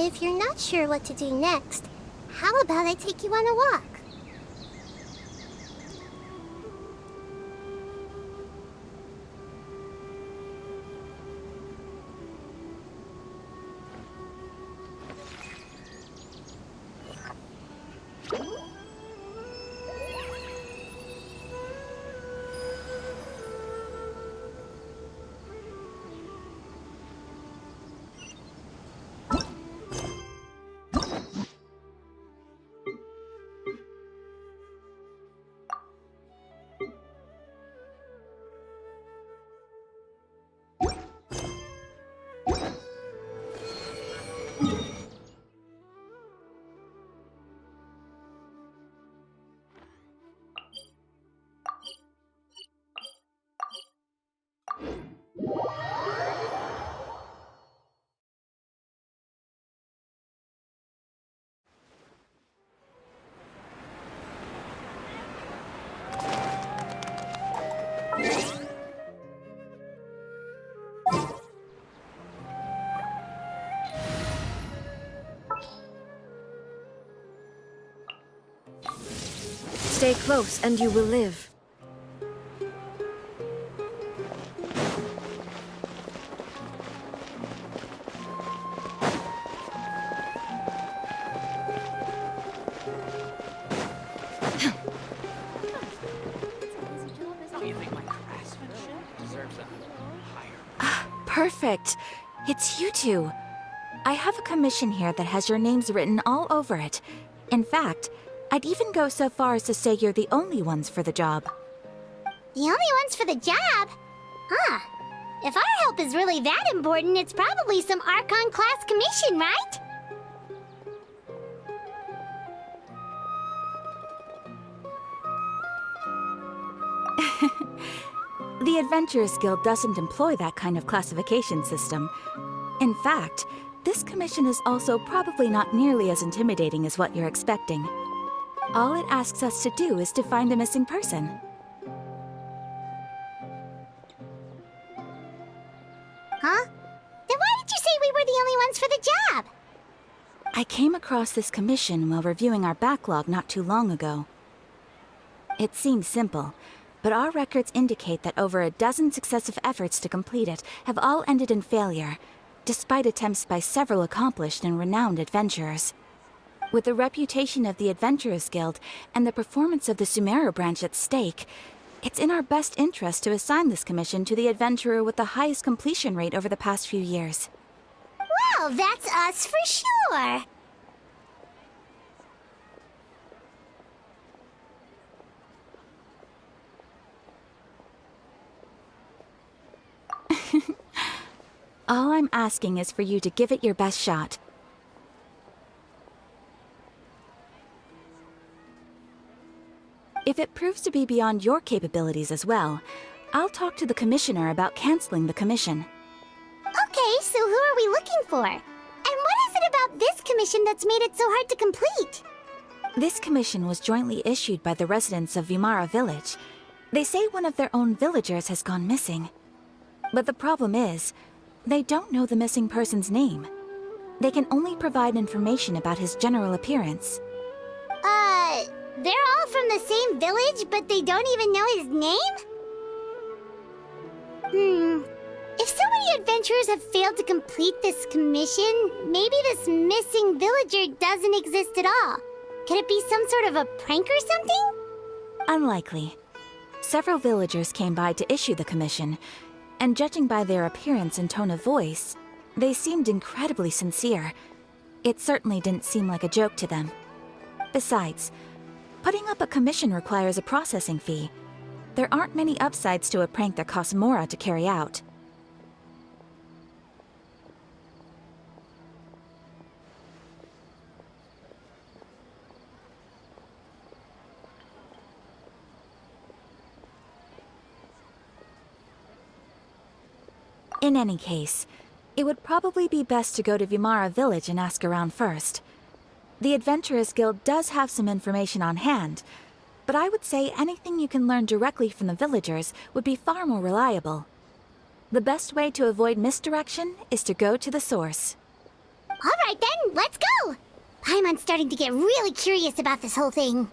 If you're not sure what to do next, how about I take you on a walk? Stay close and you will live. Perfect. It's you two. I have a commission here that has your names written all over it. In fact, I'd even go so far as to say you're the only ones for the job. The only ones for the job? Huh. If our help is really that important, it's probably some Archon-class commission, right? The Adventurers Guild doesn't employ that kind of classification system. In fact, this commission is also probably not nearly as intimidating as what you're expecting. All it asks us to do is to find a missing person. Huh? Then why did you say we were the only ones for the job? I came across this commission while reviewing our backlog not too long ago. It seems simple, but our records indicate that over a dozen successive efforts to complete it have all ended in failure, despite attempts by several accomplished and renowned adventurers. With the reputation of the Adventurers Guild and the performance of the Sumeru branch at stake, it's in our best interest to assign this commission to the adventurer with the highest completion rate over the past few years. Well, that's us for sure! All I'm asking is for you to give it your best shot. If it proves to be beyond your capabilities as well, I'll talk to the commissioner about canceling the commission. Okay, so who are we looking for? And what is it about this commission that's made it so hard to complete? This commission was jointly issued by the residents of Vimara Village. They say one of their own villagers has gone missing. But the problem is, they don't know the missing person's name. They can only provide information about his general appearance. They're all from the same village, but they don't even know his name? If so many adventurers have failed to complete this commission, maybe this missing villager doesn't exist at all. Could it be some sort of a prank or something? Unlikely. Several villagers came by to issue the commission, and judging by their appearance and tone of voice, they seemed incredibly sincere. It certainly didn't seem like a joke to them. Besides, putting up a commission requires a processing fee. There aren't many upsides to a prank that costs Mora to carry out. In any case, it would probably be best to go to Vimara Village and ask around first. The Adventurers Guild does have some information on hand, but I would say anything you can learn directly from the villagers would be far more reliable. The best way to avoid misdirection is to go to the source. All right then, let's go! Paimon's starting to get really curious about this whole thing.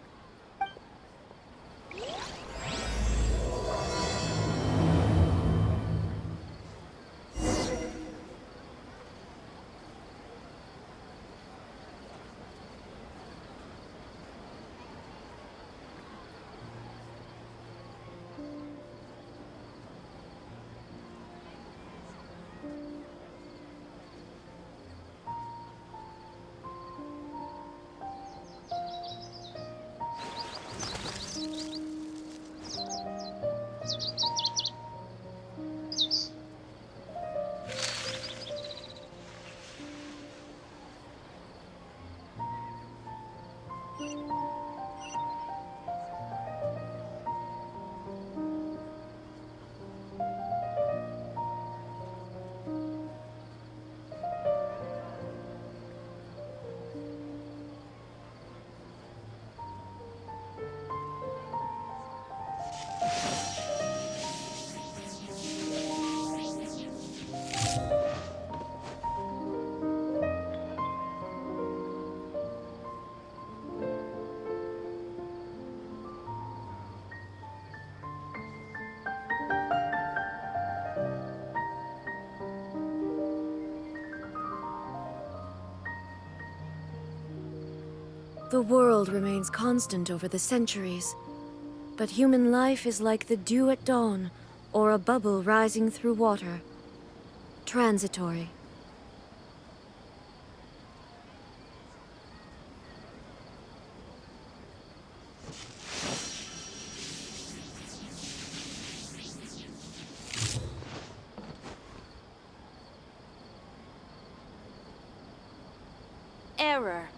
The world remains constant over the centuries, but human life is like the dew at dawn, or a bubble rising through water. Transitory. Error.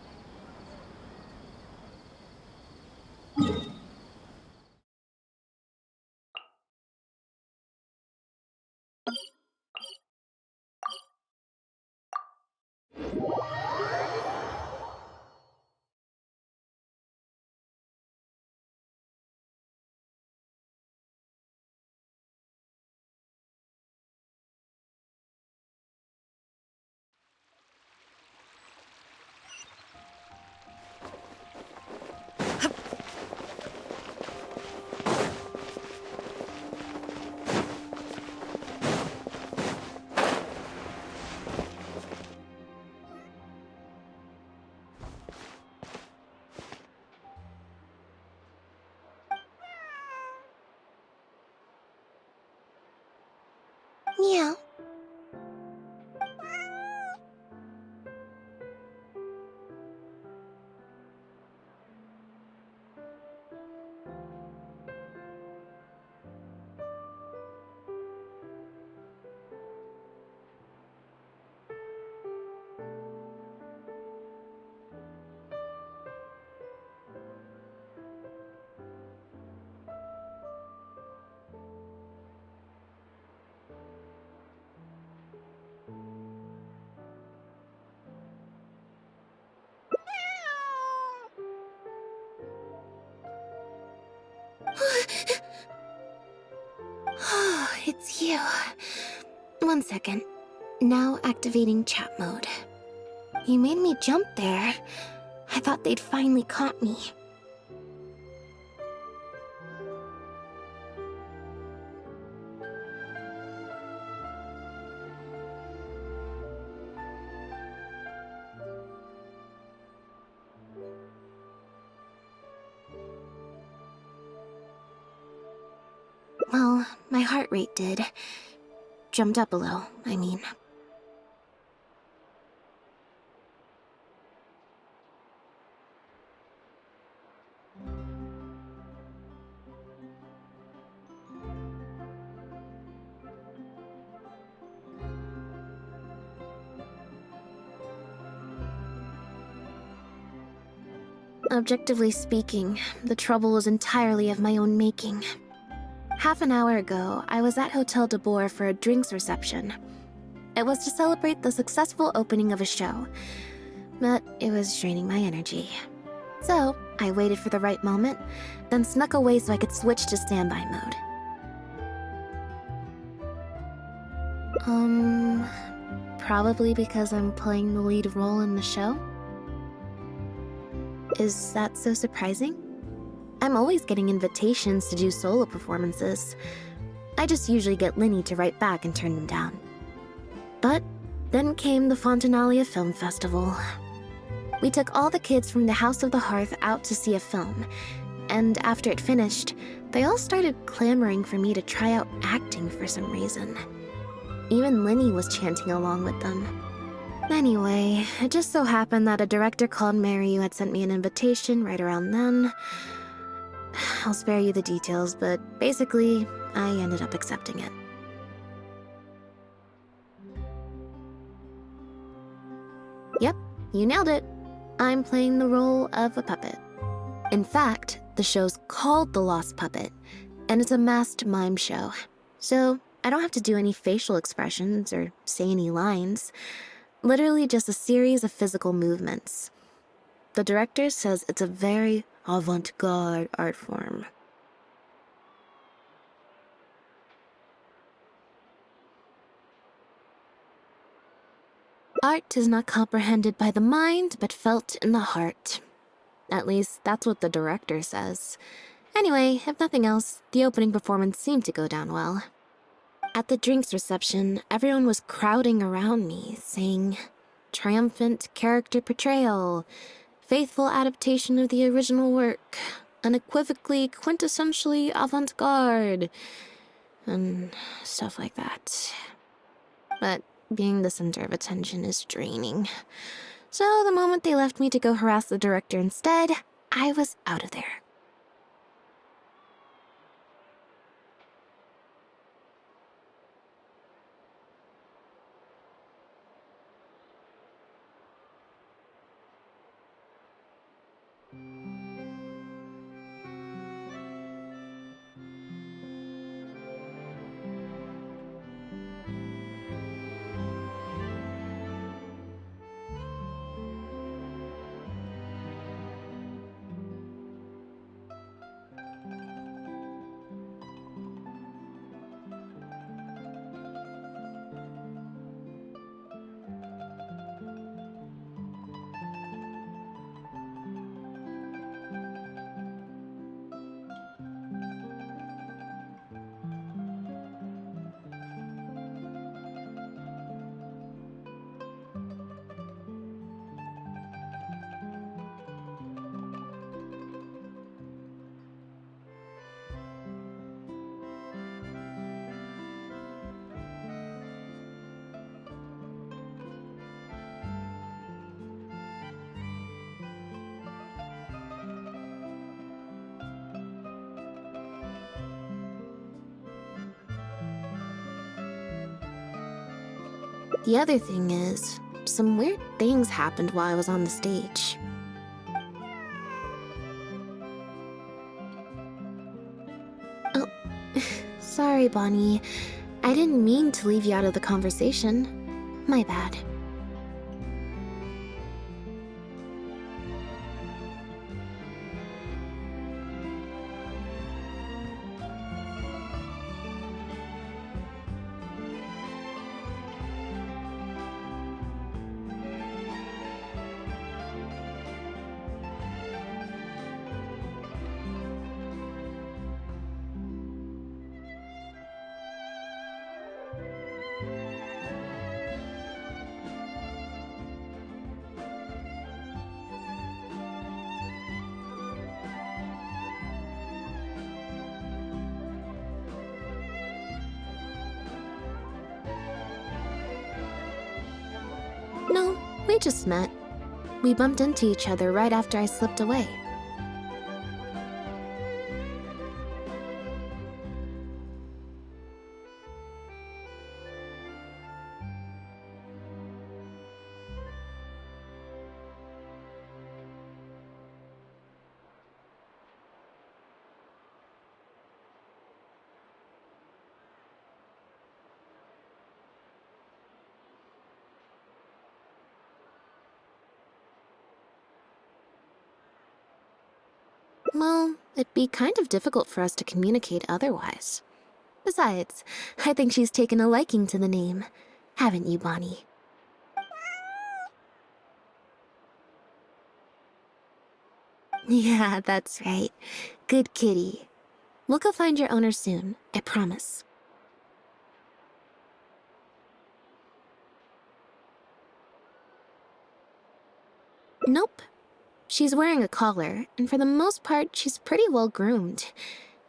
Meow. Oh, it's you. 1 second. Now activating chat mode. You made me jump there. I thought they'd finally caught me. Well, my heart rate did. Jumped up a little, I mean. Objectively speaking, the trouble was entirely of my own making. Half an hour ago, I was at Hotel de Boer for a drinks reception. It was to celebrate the successful opening of a show, but it was draining my energy. So, I waited for the right moment, then snuck away so I could switch to standby mode. Probably because I'm playing the lead role in the show? Is that so surprising? I'm always getting invitations to do solo performances. I just usually get Linny to write back and turn them down. But then came the Fontanalia Film Festival. We took all the kids from the House of the Hearth out to see a film, and after it finished, they all started clamoring for me to try out acting for some reason. Even Linny was chanting along with them. Anyway, it just so happened that a director called Mary who had sent me an invitation right around then. I'll spare you the details, but basically, I ended up accepting it. Yep, you nailed it. I'm playing the role of a puppet. In fact, the show's called The Lost Puppet, and it's a masked mime show. So, I don't have to do any facial expressions or say any lines. Literally just a series of physical movements. The director says it's a very avant-garde art form. Art is not comprehended by the mind, but felt in the heart. At least, that's what the director says. Anyway, if nothing else, the opening performance seemed to go down well. At the drinks reception, everyone was crowding around me, saying, "Triumphant character portrayal, faithful adaptation of the original work, unequivocally, quintessentially avant-garde," and stuff like that. But being the center of attention is draining. So the moment they left me to go harass the director instead, I was out of there. The other thing is, some weird things happened while I was on the stage. Oh, sorry, Bonnie. I didn't mean to leave you out of the conversation. My bad. No, we just met. We bumped into each other right after I slipped away. Well, it'd be kind of difficult for us to communicate otherwise. Besides, I think she's taken a liking to the name. Haven't you, Bonnie? Yeah, that's right. Good kitty. We'll go find your owner soon, I promise. Nope. She's wearing a collar, and for the most part, she's pretty well groomed.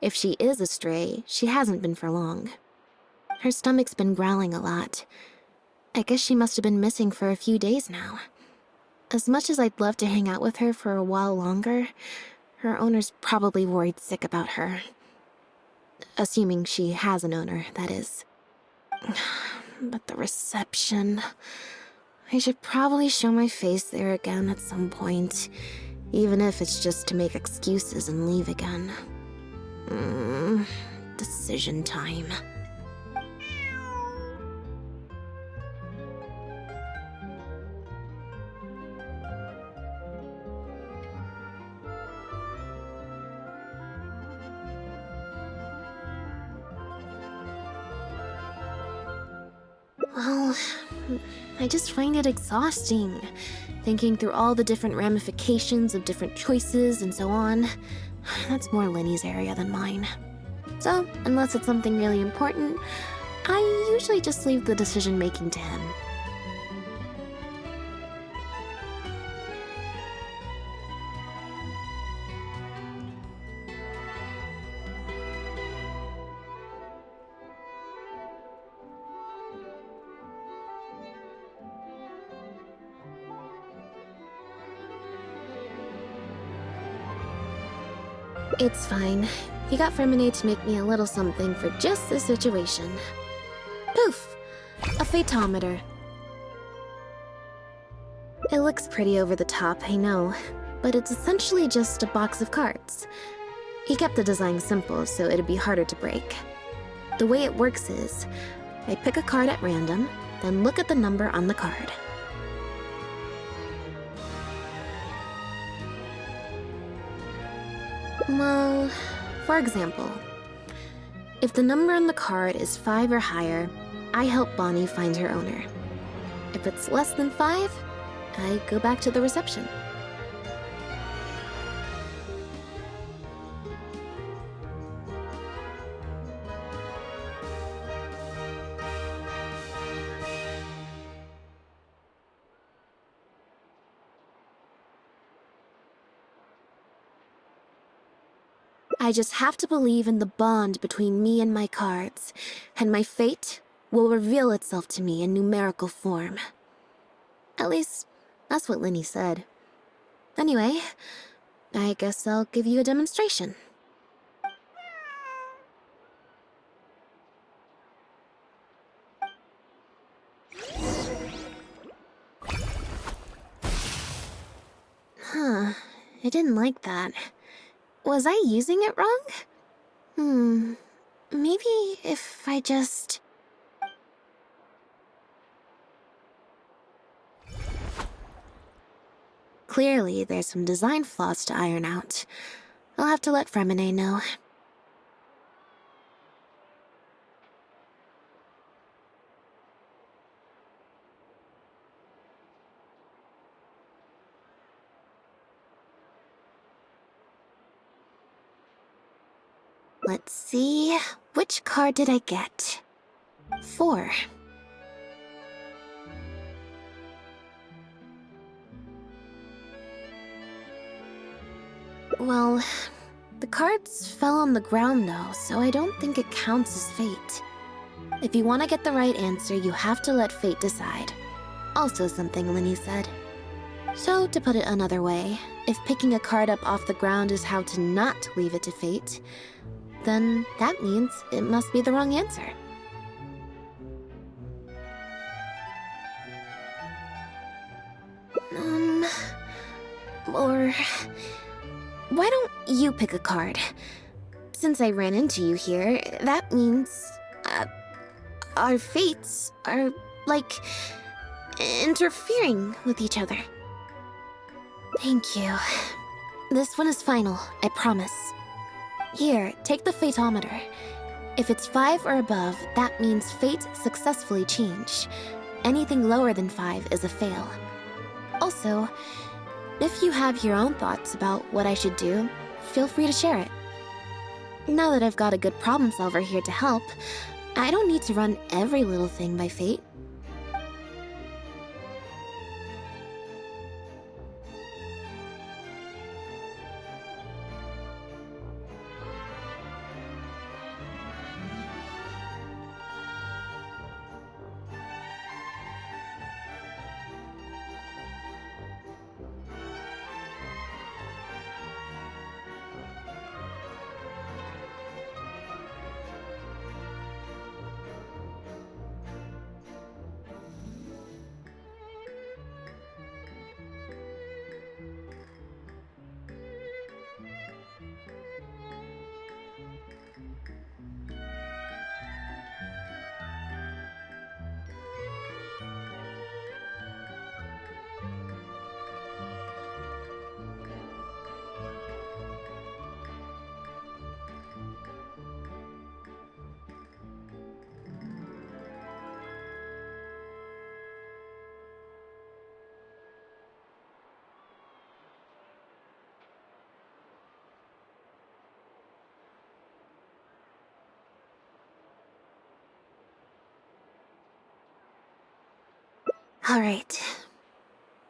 If she is a stray, she hasn't been for long. Her stomach's been growling a lot. I guess she must have been missing for a few days now. As much as I'd love to hang out with her for a while longer, her owner's probably worried sick about her. Assuming she has an owner, that is. But the reception... I should probably show my face there again at some point, even if it's just to make excuses and leave again. Decision time. Well, I just find it exhausting, thinking through all the different ramifications of different choices and so on. That's more Lenny's area than mine. So, unless it's something really important, I usually just leave the decision-making to him. It's fine. He got Ferminate to make me a little something for just this situation. Poof! A phaetometer. It looks pretty over the top, I know, but it's essentially just a box of cards. He kept the design simple, so it'd be harder to break. The way it works is, I pick a card at random, then look at the number on the card. Well, for example, if the number on the card is 5 or higher, I help Bonnie find her owner. If it's less than 5, I go back to the reception. I just have to believe in the bond between me and my cards, and my fate will reveal itself to me in numerical form. At least, that's what Lenny said. Anyway, I guess I'll give you a demonstration. Huh, I didn't like that. Was I using it wrong? Maybe if I just... Clearly, there's some design flaws to iron out. I'll have to let Fremine know. Let's see, which card did I get? 4. Well, the cards fell on the ground though, so I don't think it counts as fate. If you want to get the right answer, you have to let fate decide. Also something Linny said. So, to put it another way, if picking a card up off the ground is how to not leave it to fate, then that means it must be the wrong answer. Or why don't you pick a card? Since I ran into you here, that means our fates are, like, interfering with each other. Thank you. This one is final, I promise. Here, take the fatometer. If it's 5 or above, that means fate successfully changed. Anything lower than 5 is a fail. Also, if you have your own thoughts about what I should do, feel free to share it. Now that I've got a good problem solver here to help, I don't need to run every little thing by fate. Alright.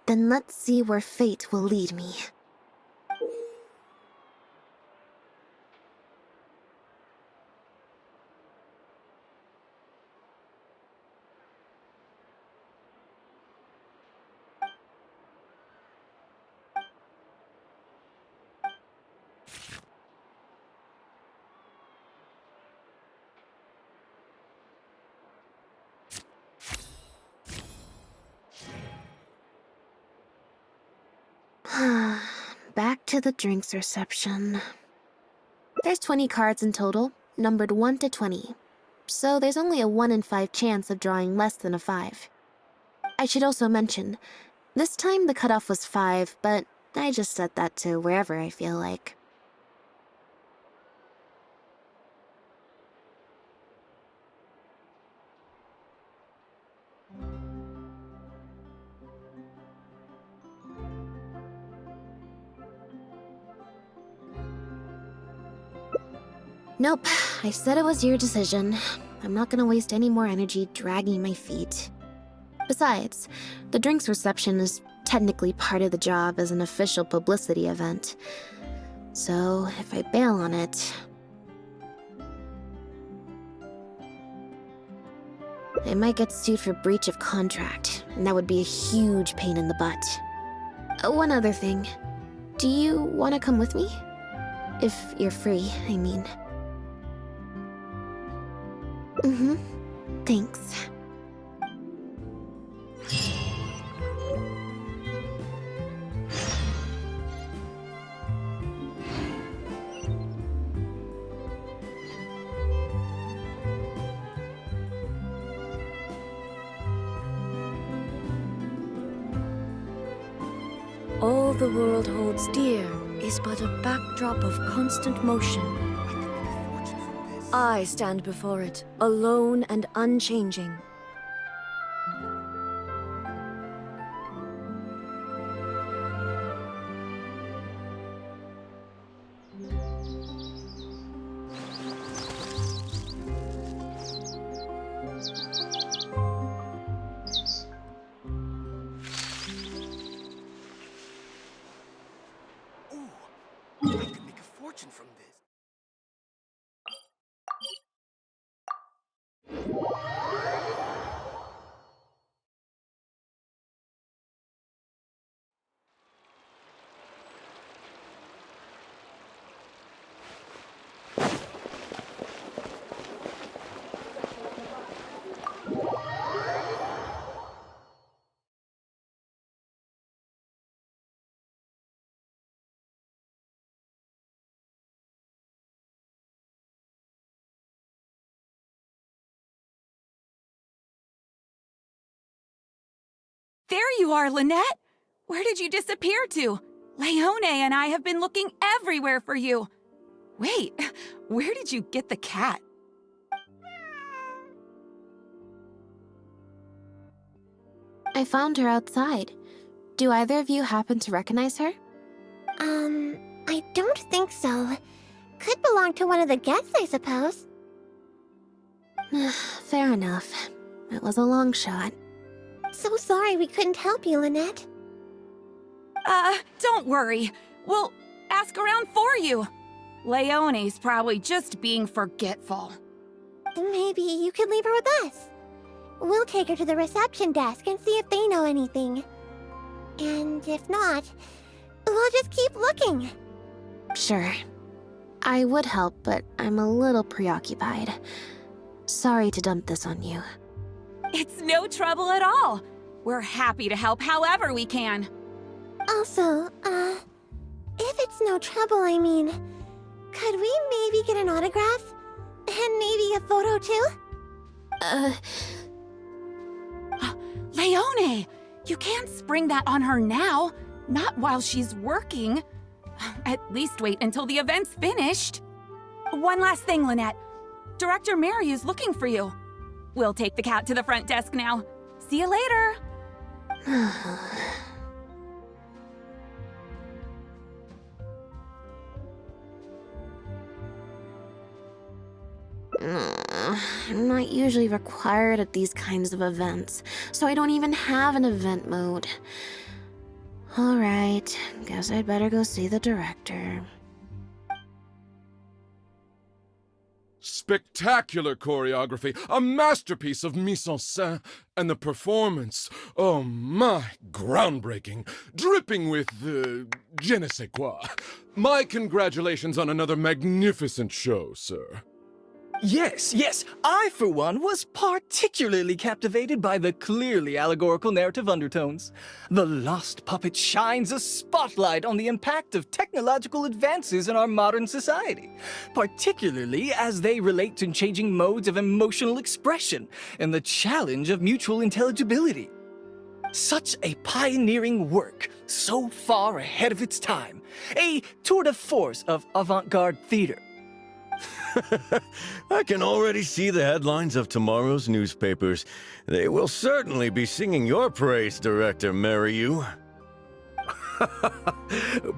Then let's see where fate will lead me. Back to the drinks reception. There's 20 cards in total, numbered 1 to 20. So there's only a 1 in 5 chance of drawing less than a 5. I should also mention, this time the cutoff was 5, but I just set that to wherever I feel like. Nope, I said it was your decision. I'm not gonna waste any more energy dragging my feet. Besides, the drinks reception is technically part of the job as an official publicity event. So, if I bail on it, I might get sued for breach of contract, and that would be a huge pain in the butt. One other thing. Do you want to come with me? If you're free, I mean. Thanks. All the world holds dear is but a backdrop of constant motion. I stand before it, alone and unchanging. I could make a fortune from this. There you are, Lynette! Where did you disappear to? Leone and I have been looking everywhere for you. Wait, where did you get the cat? I found her outside. Do either of you happen to recognize her? I don't think so. Could belong to one of the guests, I suppose. Fair enough. It was a long shot. So sorry we couldn't help you, Lynette. Don't worry. We'll ask around for you. Leone's probably just being forgetful. Maybe you could leave her with us. We'll take her to the reception desk and see if they know anything. And if not, we'll just keep looking. Sure. I would help, but I'm a little preoccupied. Sorry to dump this on you. It's no trouble at all. We're happy to help however we can. Also, if it's no trouble, I mean, could we maybe get an autograph? And maybe a photo too? Leone, you can't spring that on her now. Not while she's working. At least wait until the event's finished. One last thing, Lynette. Director Mariu's looking for you. We'll take the cat to the front desk now. See you later. I'm not usually required at these kinds of events, so I don't even have an event mode. Alright, guess I'd better go see the director. Spectacular choreography, a masterpiece of mise-en-scène, and the performance, oh my, groundbreaking, dripping with, je ne sais quoi. My congratulations on another magnificent show, sir. Yes, I, for one, was particularly captivated by the clearly allegorical narrative undertones. The Lost Puppet shines a spotlight on the impact of technological advances in our modern society, particularly as they relate to changing modes of emotional expression and the challenge of mutual intelligibility. Such a pioneering work, so far ahead of its time, a tour de force of avant-garde theater. I can already see the headlines of tomorrow's newspapers. They will certainly be singing your praise, Director Mariu.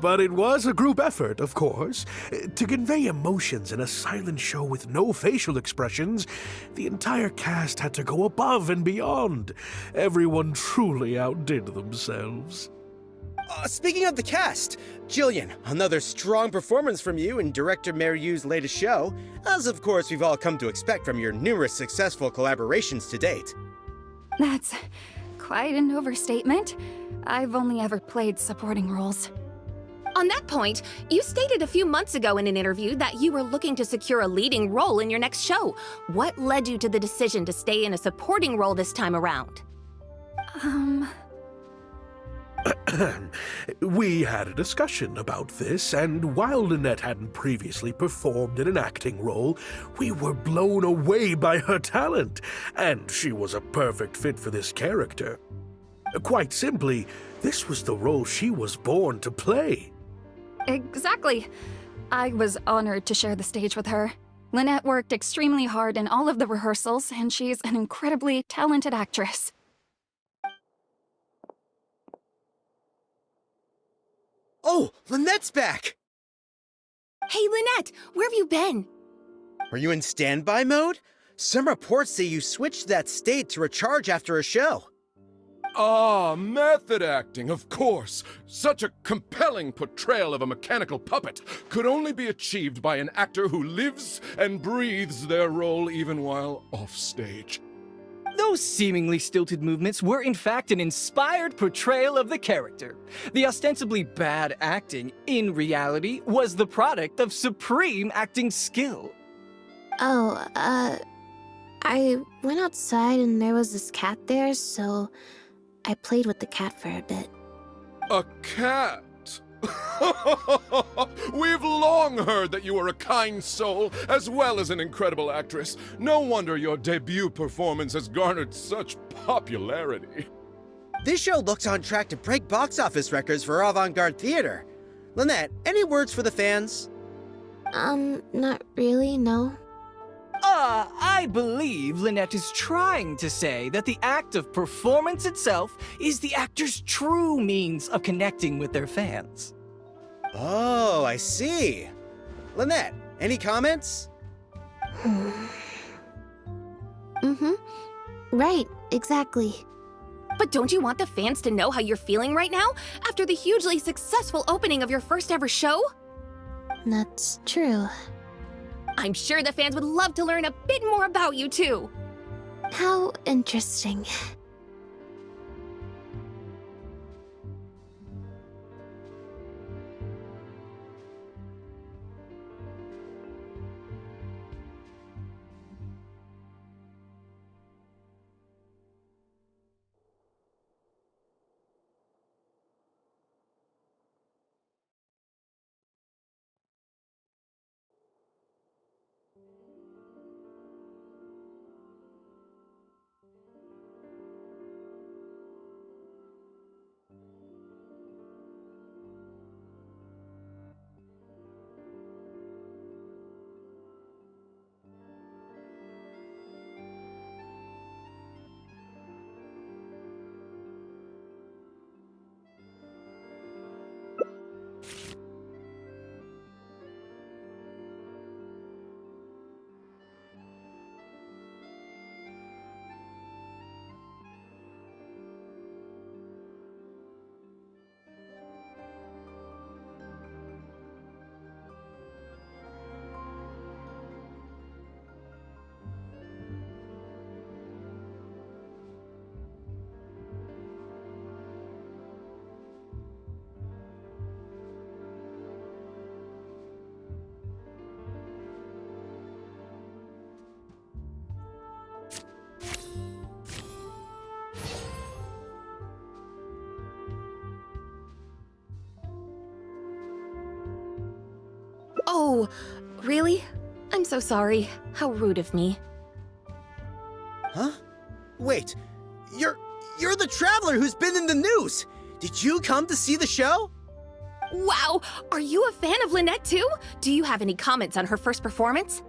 But it was a group effort, of course. To convey emotions in a silent show with no facial expressions, the entire cast had to go above and beyond. Everyone truly outdid themselves. Speaking of the cast, Jillian, another strong performance from you in Director Mariu's latest show, as of course we've all come to expect from your numerous successful collaborations to date. That's quite an overstatement. I've only ever played supporting roles. On that point, you stated a few months ago in an interview that you were looking to secure a leading role in your next show. What led you to the decision to stay in a supporting role this time around? We had a discussion about this, and while Lynette hadn't previously performed in an acting role, we were blown away by her talent, and she was a perfect fit for this character. Quite simply, this was the role she was born to play. Exactly. I was honored to share the stage with her. Lynette worked extremely hard in all of the rehearsals, and she's an incredibly talented actress. Oh, Lynette's back! Hey, Lynette, where have you been? Are you in standby mode? Some reports say you switched that state to recharge after a show. Ah, method acting, of course. Such a compelling portrayal of a mechanical puppet could only be achieved by an actor who lives and breathes their role even while offstage. Those seemingly stilted movements were in fact an inspired portrayal of the character. The ostensibly bad acting, in reality, was the product of supreme acting skill. Oh, I went outside and there was this cat there, so I played with the cat for a bit. A cat? We've long heard that you are a kind soul, as well as an incredible actress. No wonder your debut performance has garnered such popularity. This show looks on track to break box office records for avant-garde theater. Lynette, any words for the fans? Not really, no. I believe Lynette is trying to say that the act of performance itself is the actor's true means of connecting with their fans. Oh, I see. Lynette, any comments? Right, exactly. But don't you want the fans to know how you're feeling right now after the hugely successful opening of your first ever show? That's true. I'm sure the fans would love to learn a bit more about you too. How interesting. Oh, really? I'm so sorry. How rude of me. Huh? Wait, you're the traveler who's been in the news! Did you come to see the show? Wow! Are you a fan of Lynette too? Do you have any comments on her first performance?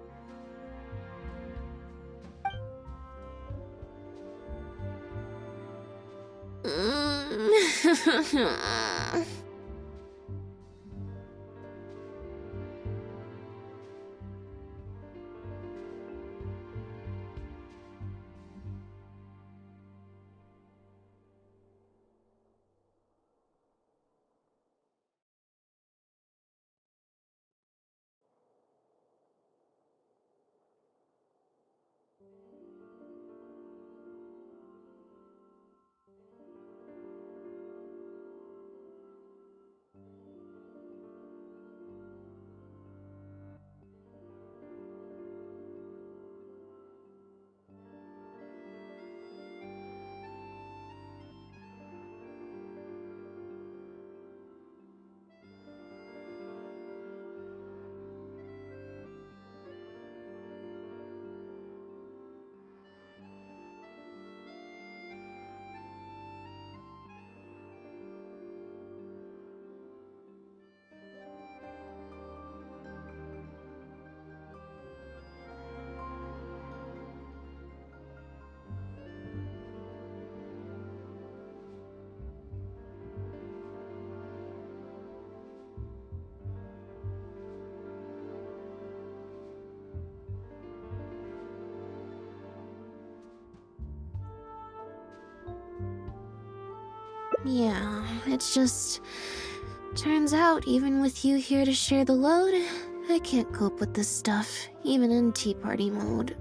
Yeah, it's just... turns out, even with you here to share the load, I can't cope with this stuff, even in Tea Party mode.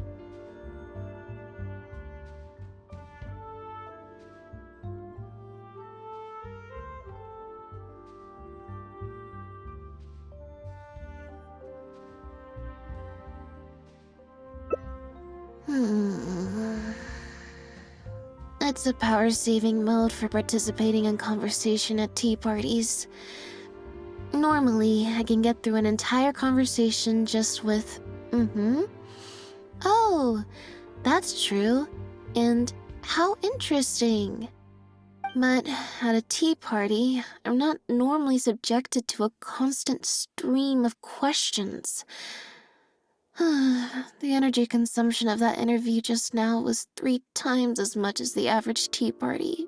It's a power-saving mode for participating in conversation at tea parties. Normally, I can get through an entire conversation just with, Oh, that's true. And how interesting. But at a tea party, I'm not normally subjected to a constant stream of questions. The energy consumption of that interview just now was 3 times as much as the average tea party.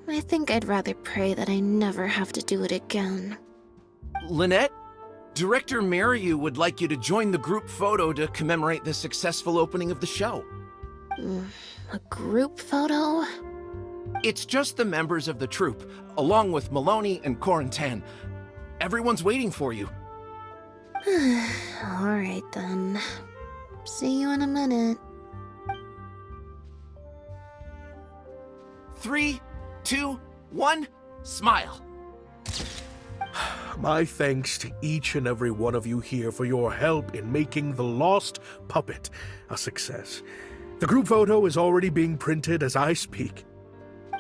I think I'd rather pray that I never have to do it again. Lynette, Director Mariu would like you to join the group photo to commemorate the successful opening of the show. A group photo? It's just the members of the troupe, along with Maloney and Corentin. Everyone's waiting for you. Alright then. See you in a minute. 3, 2, 1, smile. My thanks to each and every one of you here for your help in making The Lost Puppet a success. The group photo is already being printed as I speak.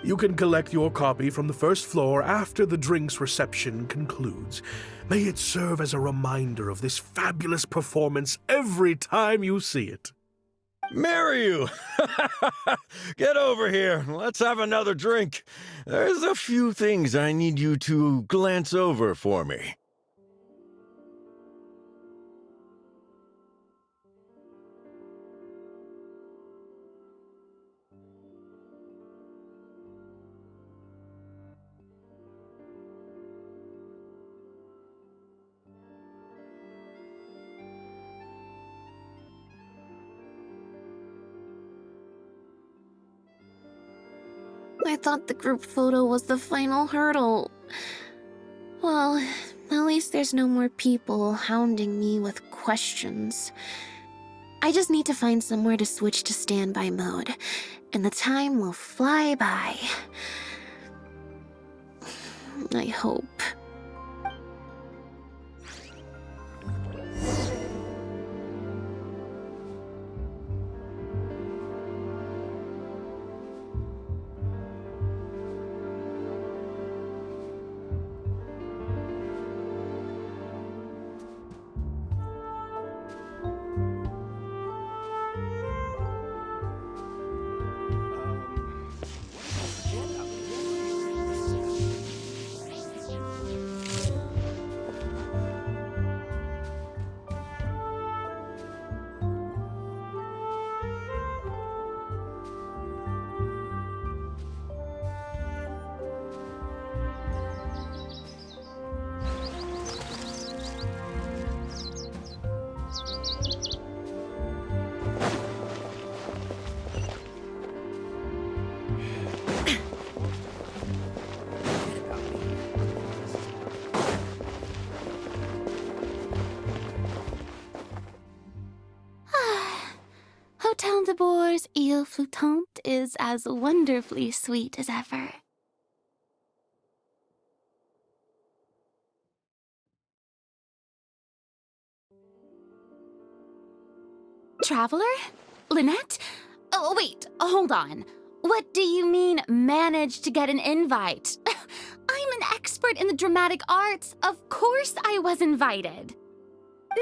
You can collect your copy from the first floor after the drinks reception concludes. May it serve as a reminder of this fabulous performance every time you see it. Mariu! Get over here. Let's have another drink. There's a few things I need you to glance over for me. I thought the group photo was the final hurdle. Well, at least there's no more people hounding me with questions. I just need to find somewhere to switch to standby mode, and the time will fly by. I hope. Hotel de Bour's Ile Flottante is as wonderfully sweet as ever. Traveler? Lynette? Oh, wait, hold on. What do you mean, managed to get an invite? I'm an expert in the dramatic arts. Of course I was invited.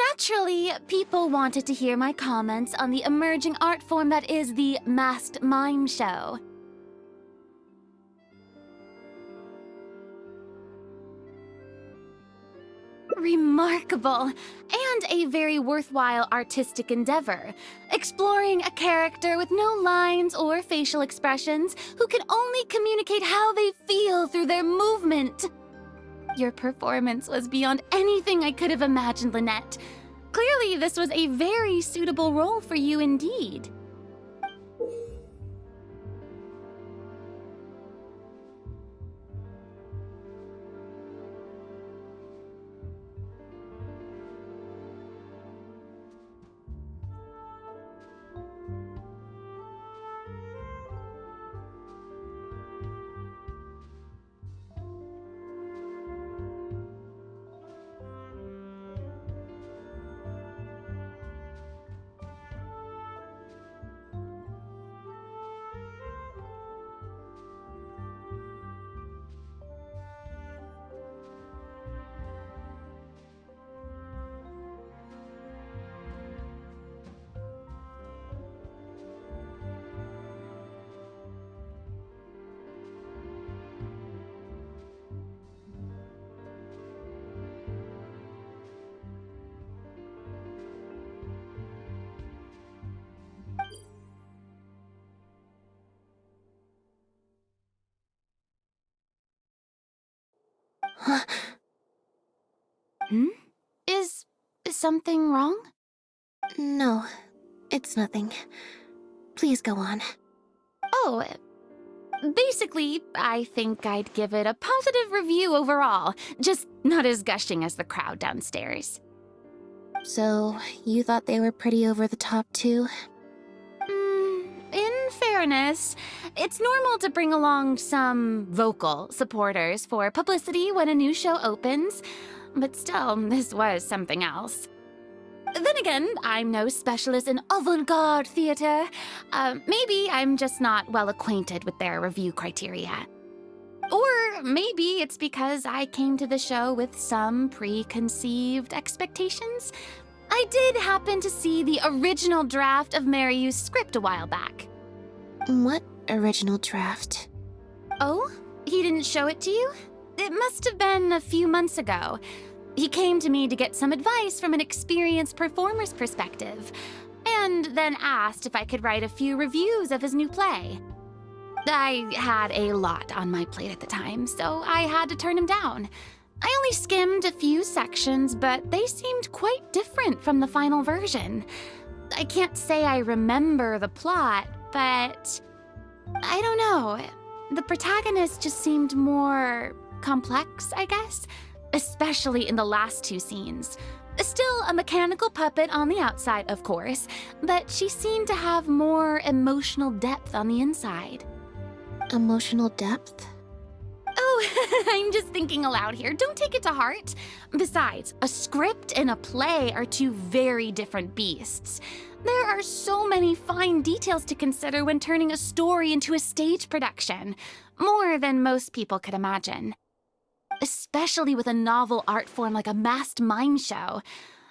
Naturally, people wanted to hear my comments on the emerging art form that is the masked mime show. Remarkable, and a very worthwhile artistic endeavor, exploring a character with no lines or facial expressions who can only communicate how they feel through their movement. Your performance was beyond anything I could have imagined, Lynette. Clearly, this was a very suitable role for you indeed. Is something wrong? No, it's nothing. Please go on. Oh, basically, I think I'd give it a positive review overall, just not as gushing as the crowd downstairs. So, you thought they were pretty over the top too? In fairness, it's normal to bring along some vocal supporters for publicity when a new show opens, but still, this was something else. Then again, I'm no specialist in avant-garde theater. Maybe I'm just not well acquainted with their review criteria. Or maybe it's because I came to the show with some preconceived expectations. I did happen to see the original draft of Maryu's script a while back. What original draft? Oh? He didn't show it to you? It must have been a few months ago. He came to me to get some advice from an experienced performer's perspective, and then asked if I could write a few reviews of his new play. I had a lot on my plate at the time, so I had to turn him down. I only skimmed a few sections, but they seemed quite different from the final version. I can't say I remember the plot, but I don't know. The protagonist just seemed more complex, I guess, especially in the last two scenes. Still a mechanical puppet on the outside, of course, but she seemed to have more emotional depth on the inside. Emotional depth? Oh, I'm just thinking aloud here. Don't take it to heart. Besides, a script and a play are two very different beasts. There are so many fine details to consider when turning a story into a stage production, more than most people could imagine. Especially with a novel art form like a masked mime show.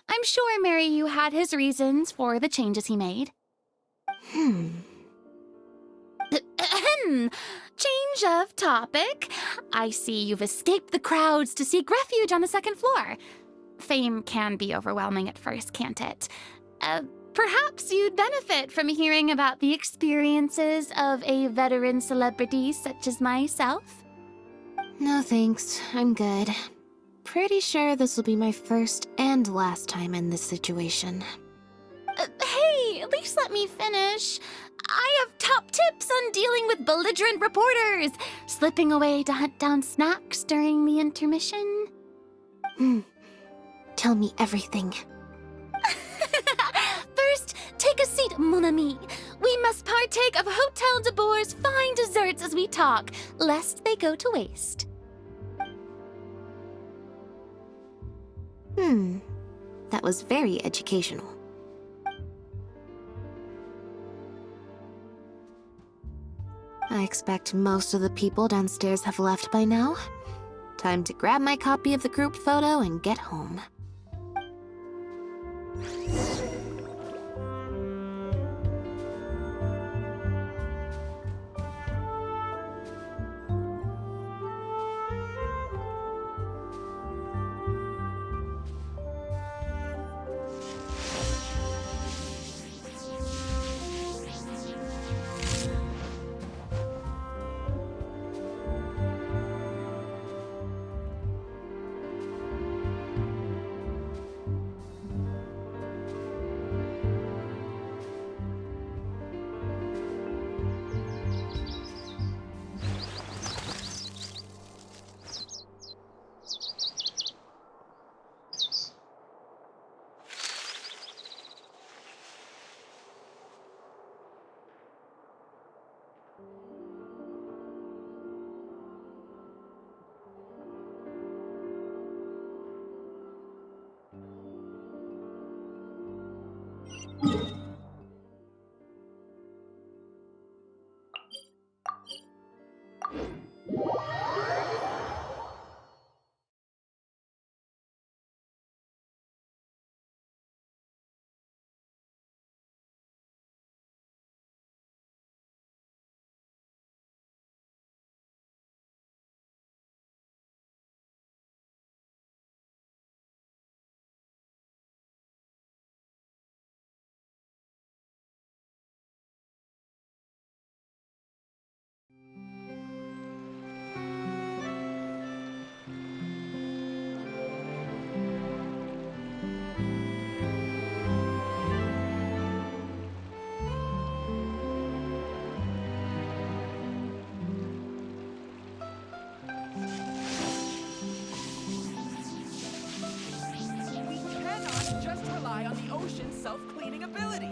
I'm sure Maryu had his reasons for the changes he made. Change of topic. I see you've escaped the crowds to seek refuge on the second floor. Fame can be overwhelming at first, can't it? Perhaps you'd benefit from hearing about the experiences of a veteran celebrity such as myself. No thanks, I'm good. Pretty sure this will be my first and last time in this situation. Hey, at least let me finish. I have top tips on dealing with belligerent reporters, slipping away to hunt down snacks during the intermission. Tell me everything. First, take a seat, mon ami. We must partake of Hotel de Boer's fine desserts as we talk, lest they go to waste. That was very educational. I expect most of the people downstairs have left by now. Time to grab my copy of the group photo and get home. Just rely on the ocean's self-cleaning ability.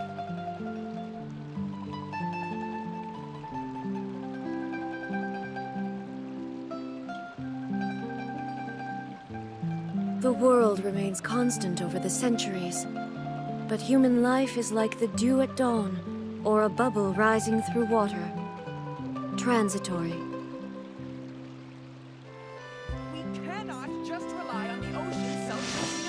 The world remains constant over the centuries, but human life is like the dew at dawn, or a bubble rising through water. Transitory. We cannot just rely on the ocean's self-cleaning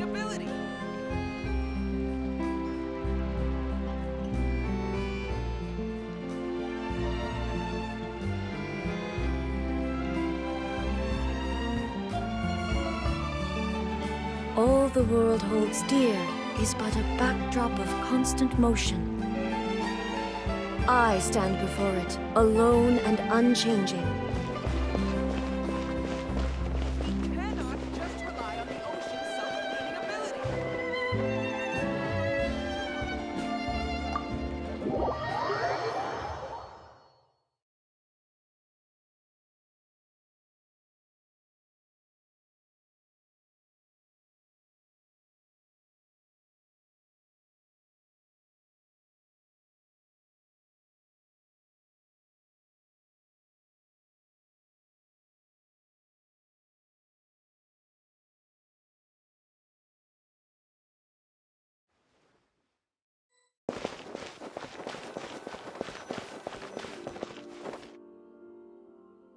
ability. All the world holds dear is but a backdrop of constant motion. I stand before it, alone and unchanging. We cannot just rely on the ocean's self-cleaning ability.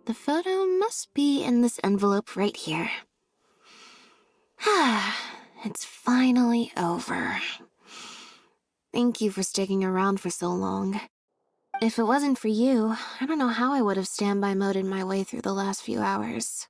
The photo must be in this envelope right here. It's finally over. Thank you for sticking around for so long. If it wasn't for you, I don't know how I would have standby moded my way through the last few hours.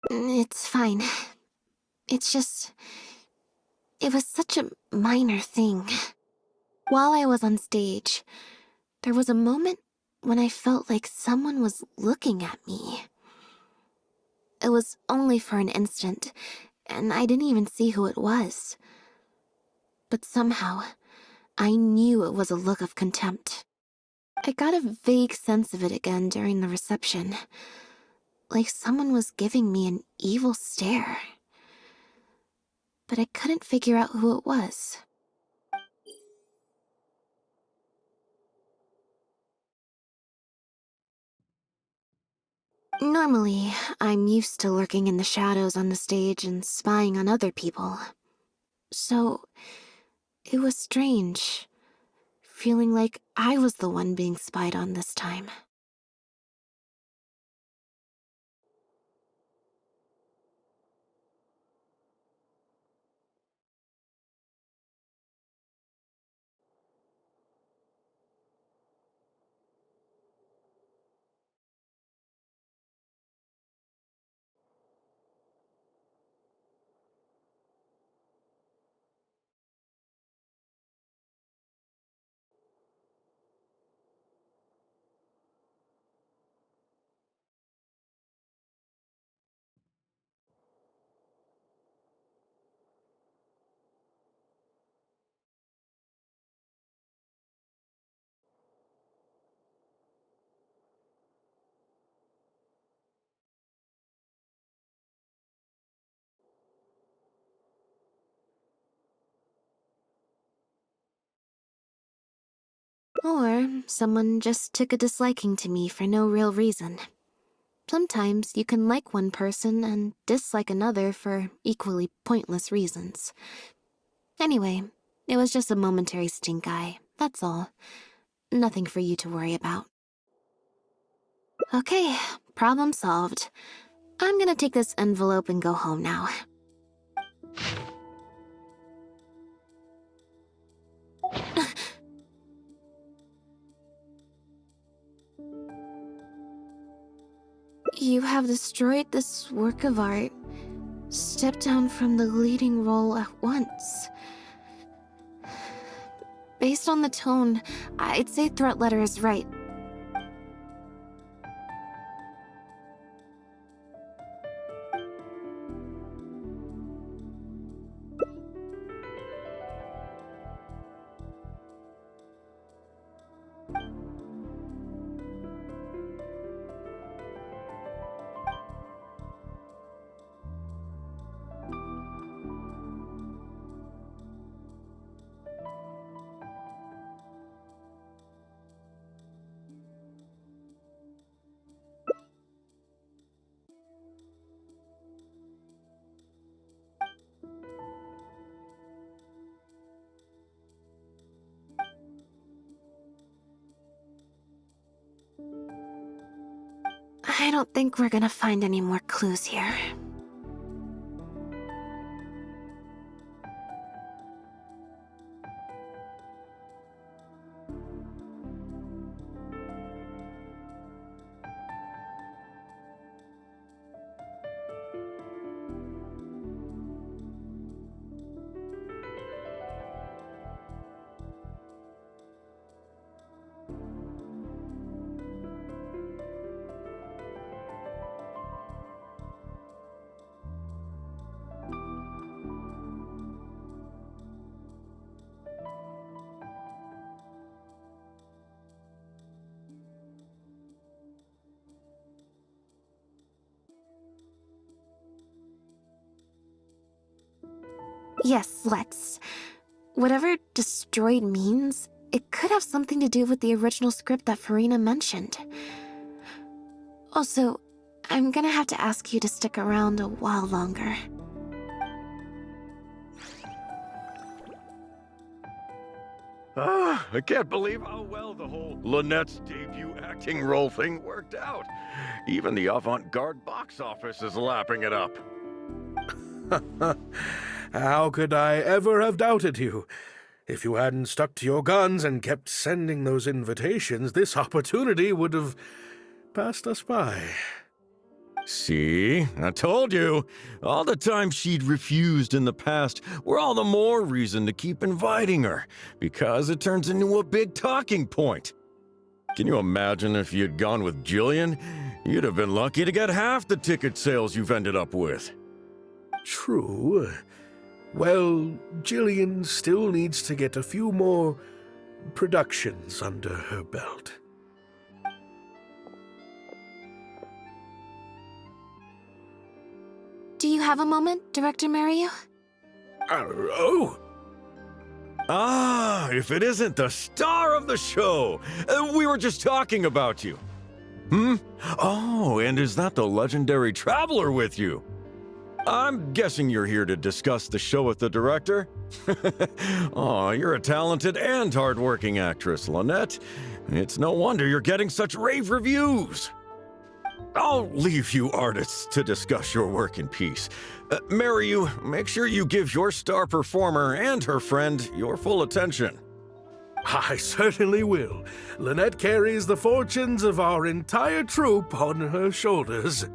It's fine. It's just... It was such a minor thing. While I was on stage, there was a moment when I felt like someone was looking at me. It was only for an instant, and I didn't even see who it was. But somehow, I knew it was a look of contempt. I got a vague sense of it again during the reception, like someone was giving me an evil stare. But I couldn't figure out who it was. Normally, I'm used to lurking in the shadows on the stage and spying on other people. So, it was strange, feeling like I was the one being spied on this time. Or someone just took a disliking to me for no real reason. Sometimes you can like one person and dislike another for equally pointless reasons. Anyway, it was just a momentary stink eye, that's all. Nothing for you to worry about. Okay, problem solved. I'm gonna take this envelope and go home now. You have destroyed this work of art. Step down from the leading role at once. Based on the tone, I'd say threat letter is right. I don't think we're gonna find any more clues here. Yes, let's. Whatever destroyed means, it could have something to do with the original script that Farina mentioned. Also, I'm gonna have to ask you to stick around a while longer. I can't believe how well the whole Lynette's debut acting role thing worked out. Even the avant-garde box office is lapping it up. How could I ever have doubted you? If you hadn't stuck to your guns and kept sending those invitations, this opportunity would have passed us by. See? I told you. All the time she'd refused in the past were all the more reason to keep inviting her, because it turns into a big talking point. Can you imagine if you'd gone with Jillian? You'd have been lucky to get half the ticket sales you've ended up with. True. Well, Jillian still needs to get a few more productions under her belt. Do you have a moment, Director Mariu? Oh! Ah, if it isn't the star of the show! We were just talking about you. Oh, and is that the legendary Traveler with you? I'm guessing you're here to discuss the show with the director? Oh, you're a talented and hardworking actress, Lynette. It's no wonder you're getting such rave reviews. I'll leave you artists to discuss your work in peace. Mariu, make sure you give your star performer and her friend your full attention. I certainly will. Lynette carries the fortunes of our entire troupe on her shoulders.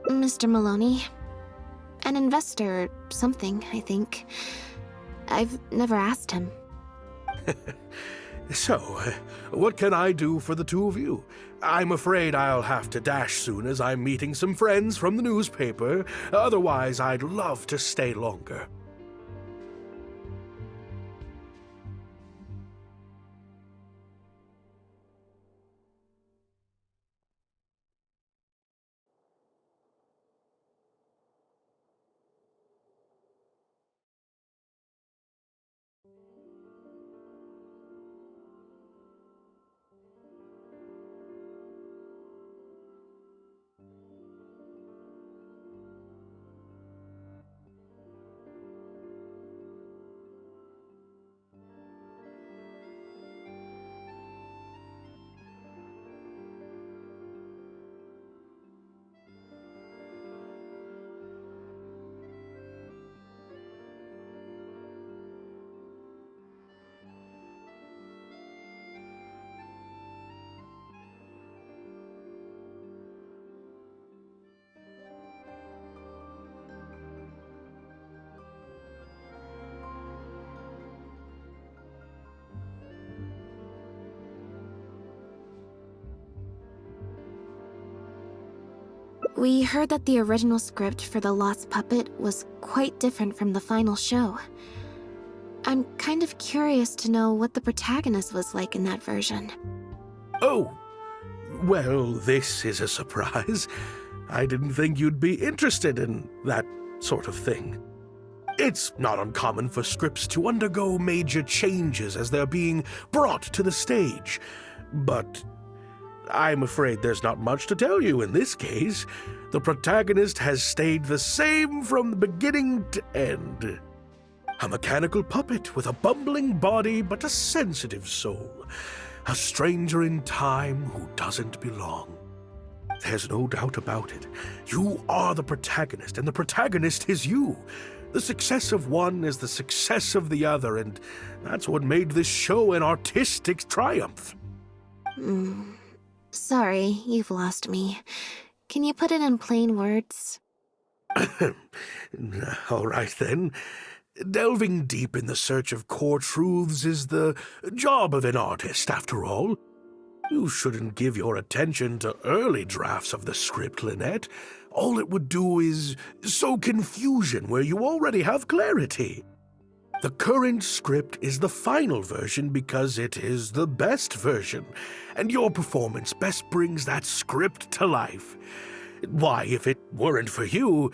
Mr. Maloney. An investor or something, I think. I've never asked him. So, what can I do for the two of you? I'm afraid I'll have to dash soon as I'm meeting some friends from the newspaper. Otherwise, I'd love to stay longer. We heard that the original script for The Lost Puppet was quite different from the final show. I'm kind of curious to know what the protagonist was like in that version. Oh, well, this is a surprise. I didn't think you'd be interested in that sort of thing. It's not uncommon for scripts to undergo major changes as they're being brought to the stage, but I'm afraid there's not much to tell you in this case. The protagonist has stayed the same from the beginning to end. A mechanical puppet with a bumbling body but a sensitive soul. A stranger in time who doesn't belong. There's no doubt about it. You are the protagonist, and the protagonist is you. The success of one is the success of the other, and that's what made this show an artistic triumph. Sorry, you've lost me. Can you put it in plain words? All right, then. Delving deep in the search of core truths is the job of an artist, after all. You shouldn't give your attention to early drafts of the script, Lynette. All it would do is sow confusion where you already have clarity. The current script is the final version because it is the best version, and your performance best brings that script to life. Why, if it weren't for you,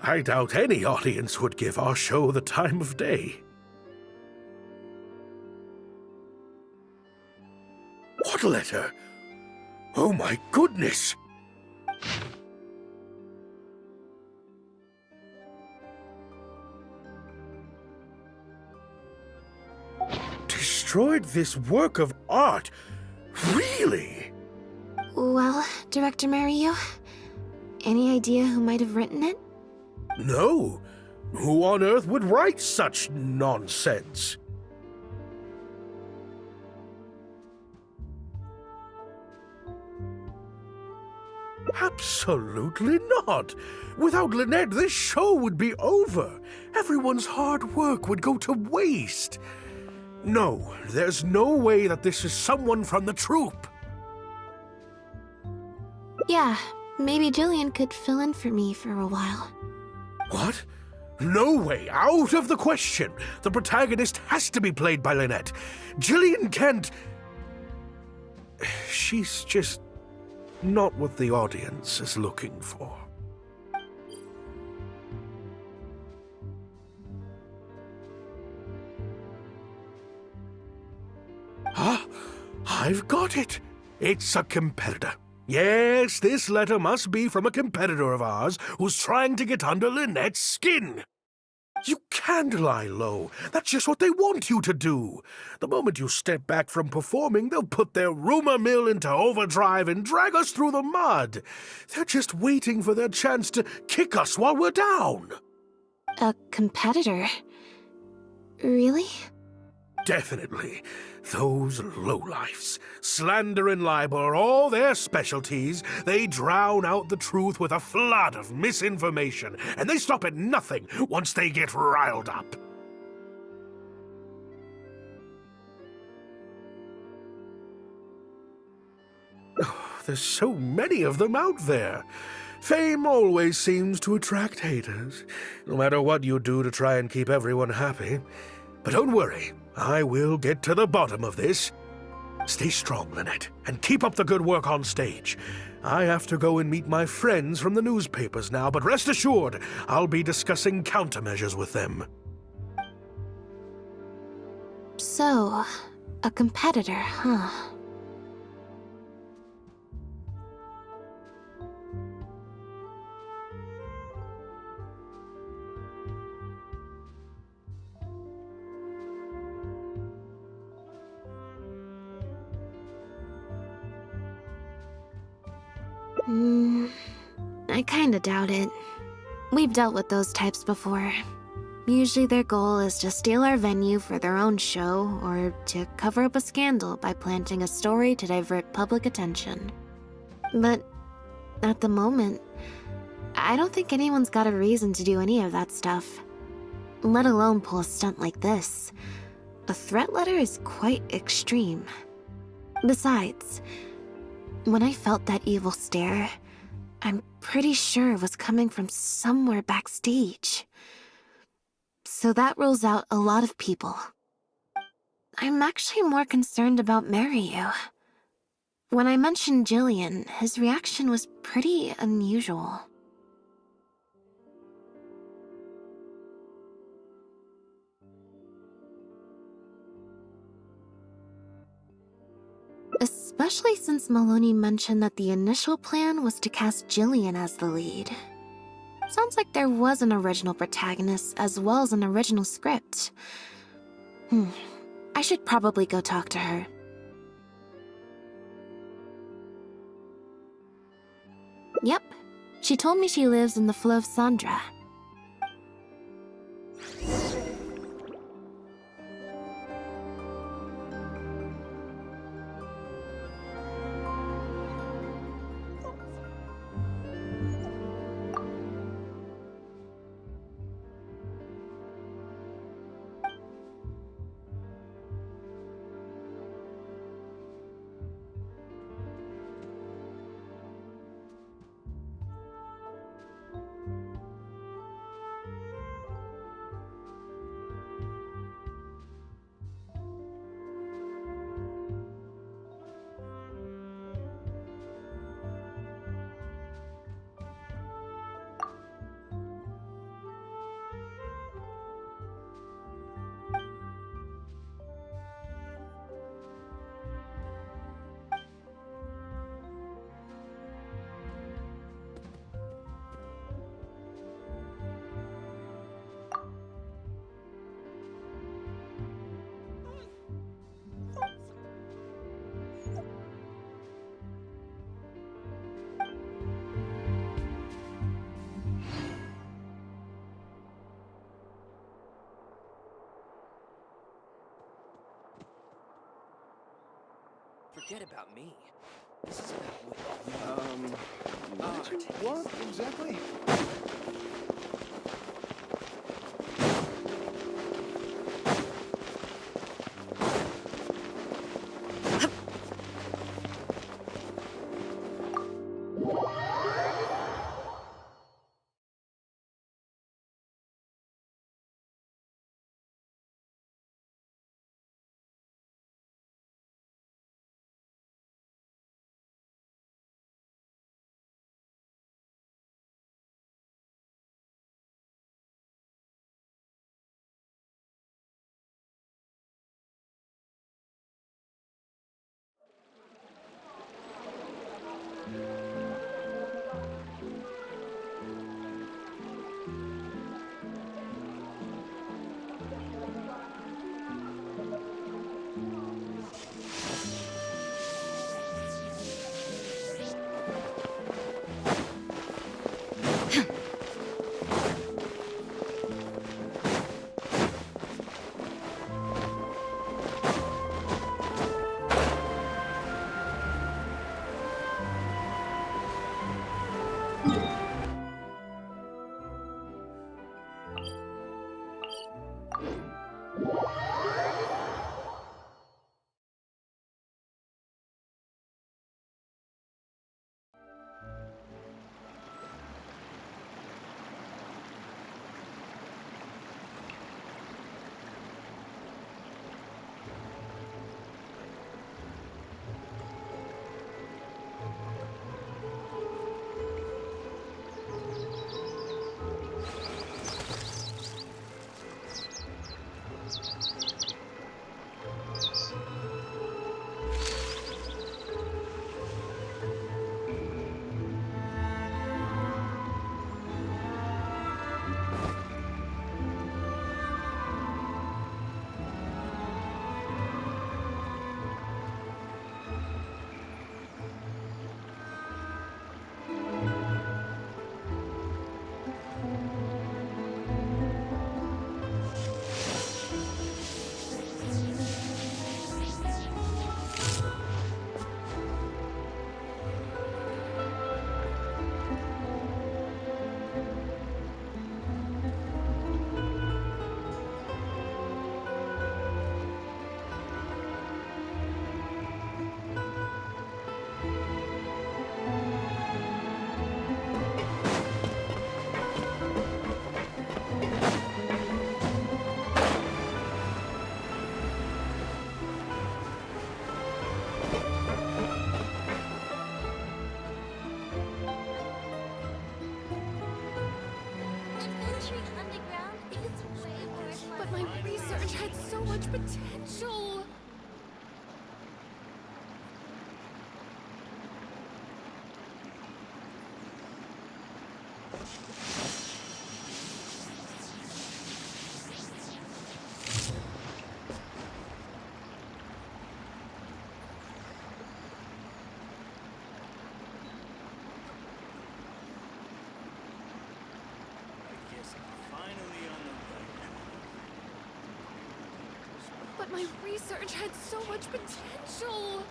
I doubt any audience would give our show the time of day. What letter? Oh my goodness! Destroyed this work of art? Really? Well, Director Mariu, any idea who might have written it? No. Who on earth would write such nonsense? Absolutely not. Without Lynette, this show would be over. Everyone's hard work would go to waste. No, there's no way that this is someone from the troupe. Yeah, maybe Jillian could fill in for me for a while. What? No way, out of the question. The protagonist has to be played by Lynette. Jillian can't... She's just not what the audience is looking for. Ah, I've got it. It's a competitor. Yes, this letter must be from a competitor of ours who's trying to get under Lynette's skin. You can't lie low. That's just what they want you to do. The moment you step back from performing, they'll put their rumor mill into overdrive and drag us through the mud. They're just waiting for their chance to kick us while we're down. A competitor? Really? Definitely. Those lowlifes. Slander and libel are all their specialties. They drown out the truth with a flood of misinformation, and they stop at nothing once they get riled up. Oh, there's so many of them out there. Fame always seems to attract haters, no matter what you do to try and keep everyone happy. But don't worry, I will get to the bottom of this. Stay strong, Lynette, and keep up the good work on stage. I have to go and meet my friends from the newspapers now, but rest assured, I'll be discussing countermeasures with them. So, a competitor, huh? I kinda doubt it. We've dealt with those types before. Usually their goal is to steal our venue for their own show, or to cover up a scandal by planting a story to divert public attention. But at the moment, I don't think anyone's got a reason to do any of that stuff. Let alone pull a stunt like this. A threat letter is quite extreme. Besides, when I felt that evil stare, I'm pretty sure it was coming from somewhere backstage. So that rules out a lot of people. I'm actually more concerned about Maryu. When I mentioned Jillian, his reaction was pretty unusual. Especially since Maloney mentioned that the initial plan was to cast Jillian as the lead. Sounds like there was an original protagonist as well as an original script. I should probably go talk to her. Yep, she told me she lives in the Flow of Sandra. Forget about me. This is about what exactly? But my research had so much potential. But my research had so much potential.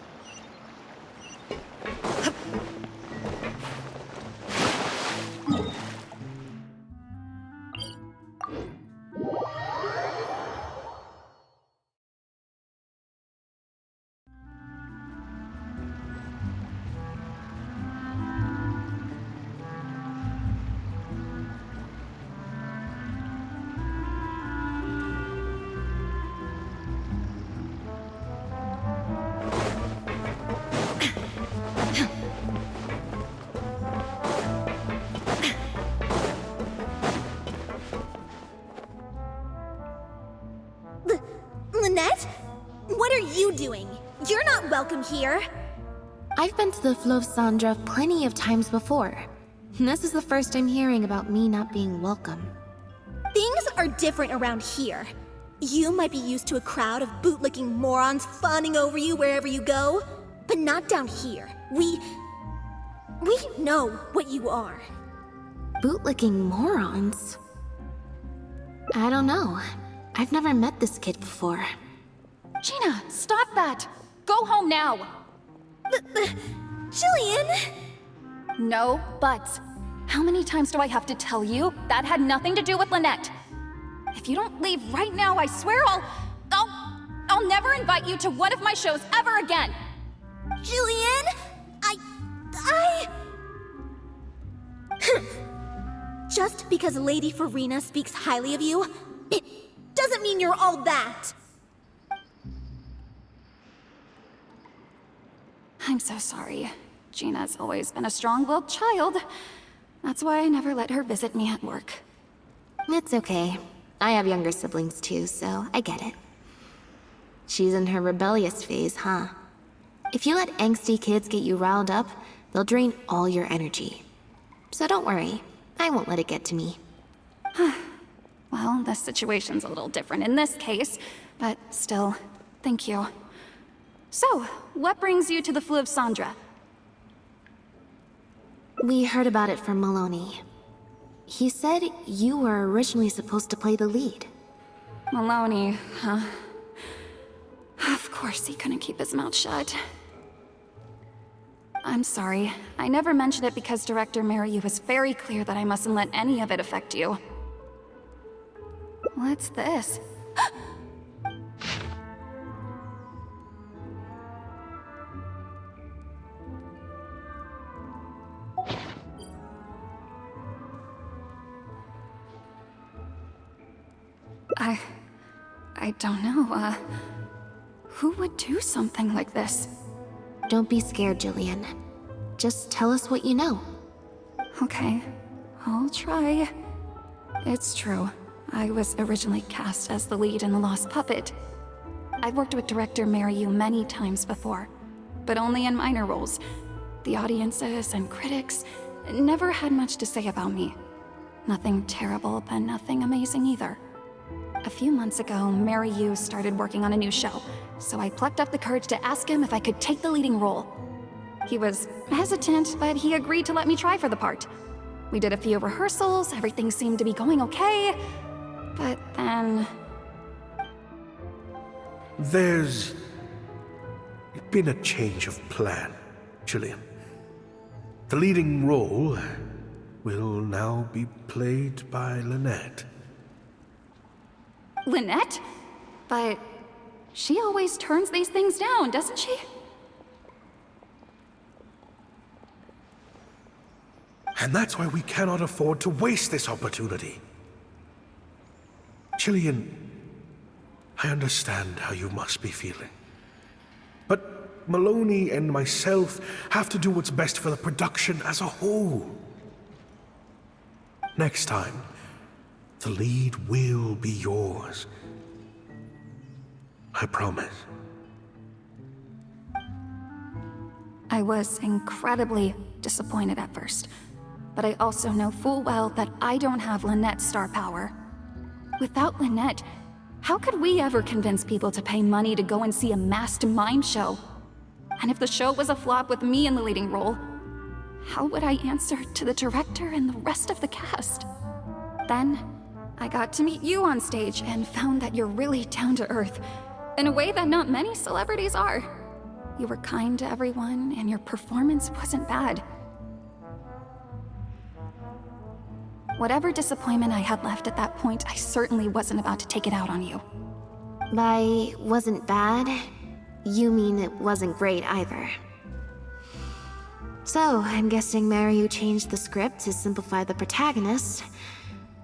Lynette? What are you doing? You're not welcome here. I've been to the Fleuve Sandra plenty of times before. This is the first I'm hearing about me not being welcome. Things are different around here. You might be used to a crowd of bootlicking morons fawning over you wherever you go, but not down here. We know what you are. Bootlicking morons? I don't know. I've never met this kid before. Gina, stop that! Go home now! Jillian! No buts. How many times do I have to tell you? That had nothing to do with Lynette. If you don't leave right now, I swear I'll never invite you to one of my shows ever again! Jillian! Just because Lady Farina speaks highly of you, it doesn't mean you're all that! I'm so sorry. Gina's always been a strong-willed child. That's why I never let her visit me at work. It's okay. I have younger siblings too, so I get it. She's in her rebellious phase, huh? If you let angsty kids get you riled up, they'll drain all your energy. So don't worry, I won't let it get to me. Well, this situation's a little different in this case, but still, thank you. So, what brings you to the Fleuve Sandra? We heard about it from Maloney. He said you were originally supposed to play the lead. Maloney, huh? Of course he couldn't keep his mouth shut. I'm sorry. I never mentioned it because Director Mariyu was very clear that I mustn't let any of it affect you. What's this? I don't know, who would do something like this? Don't be scared, Jillian. Just tell us what you know. Okay, I'll try. It's true. I was originally cast as the lead in The Lost Puppet. I've worked with director Mariyu many times before, but only in minor roles. The audiences and critics never had much to say about me. Nothing terrible, but nothing amazing either. A few months ago, Mariyu started working on a new show, so I plucked up the courage to ask him if I could take the leading role. He was hesitant, but he agreed to let me try for the part. We did a few rehearsals, everything seemed to be going okay, but then... There's been a change of plan, Jillian. The leading role will now be played by Lynette. Lynette? But she always turns these things down, doesn't she? And that's why we cannot afford to waste this opportunity. Jillian, I understand how you must be feeling. But Maloney and myself have to do what's best for the production as a whole. Next time, the lead will be yours. I promise. I was incredibly disappointed at first, but I also know full well that I don't have Lynette's star power. Without Lynette, how could we ever convince people to pay money to go and see a masked mime show? And if the show was a flop with me in the leading role, how would I answer to the director and the rest of the cast? Then, I got to meet you on stage and found that you're really down to earth, in a way that not many celebrities are. You were kind to everyone, and your performance wasn't bad. Whatever disappointment I had left at that point, I certainly wasn't about to take it out on you. By wasn't bad, you mean it wasn't great either. So, I'm guessing Mariyu changed the script to simplify the protagonist,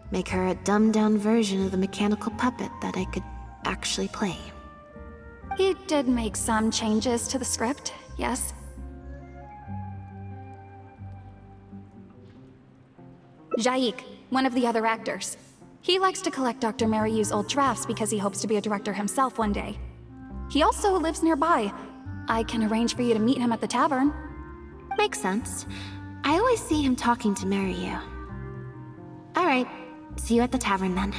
make her a dumbed-down version of the mechanical puppet that I could actually play. He did make some changes to the script, yes. Jaik, one of the other actors. He likes to collect Dr. Mariyu's old drafts because he hopes to be a director himself one day. He also lives nearby. I can arrange for you to meet him at the tavern. Makes sense. I always see him talking to Mariyu. Alright, see you at the tavern then.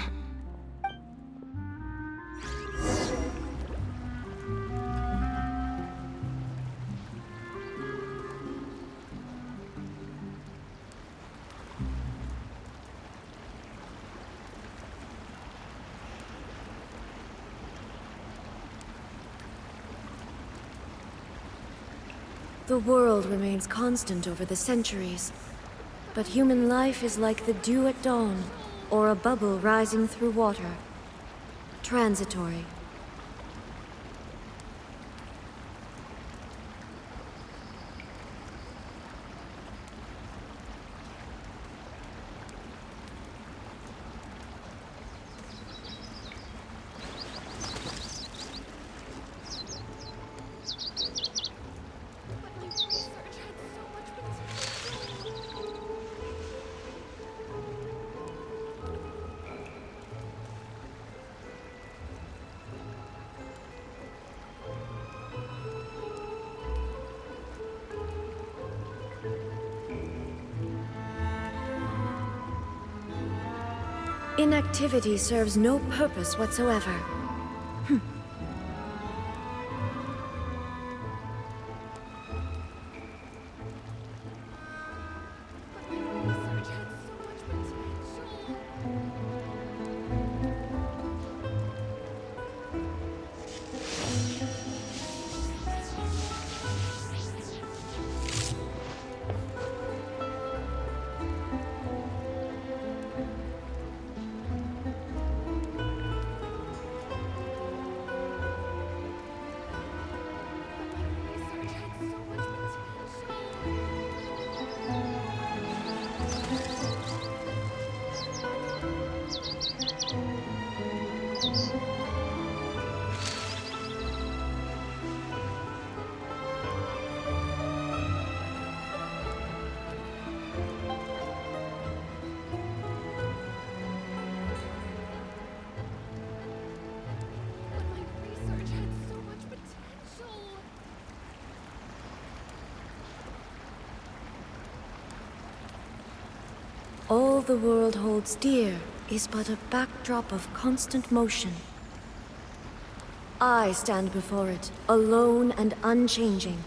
The world remains constant over the centuries, but human life is like the dew at dawn, or a bubble rising through water. Transitory. Inactivity serves no purpose whatsoever. All the world holds dear is but a backdrop of constant motion. I stand before it, alone and unchanging.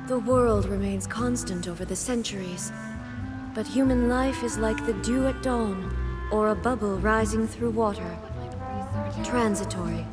The world remains constant over the centuries, but human life is like the dew at dawn, or a bubble rising through water. Transitory.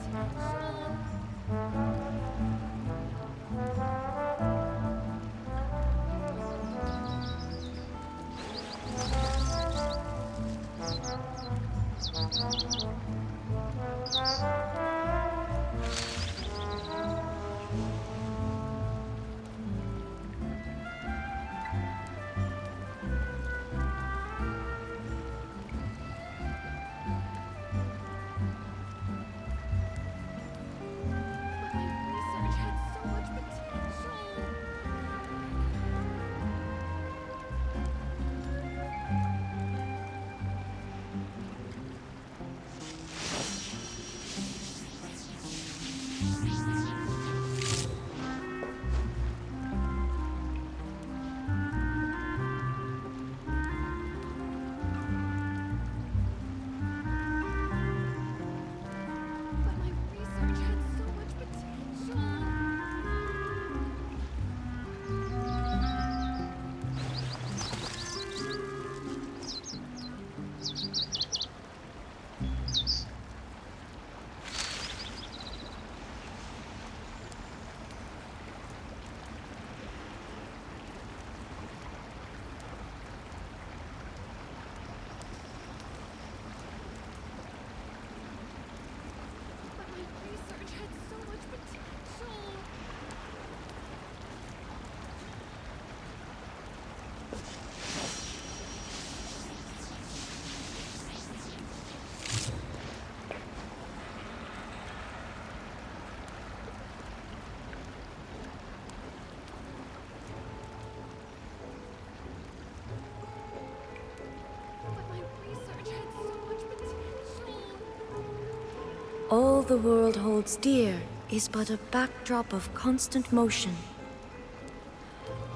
All the world holds dear is but a backdrop of constant motion.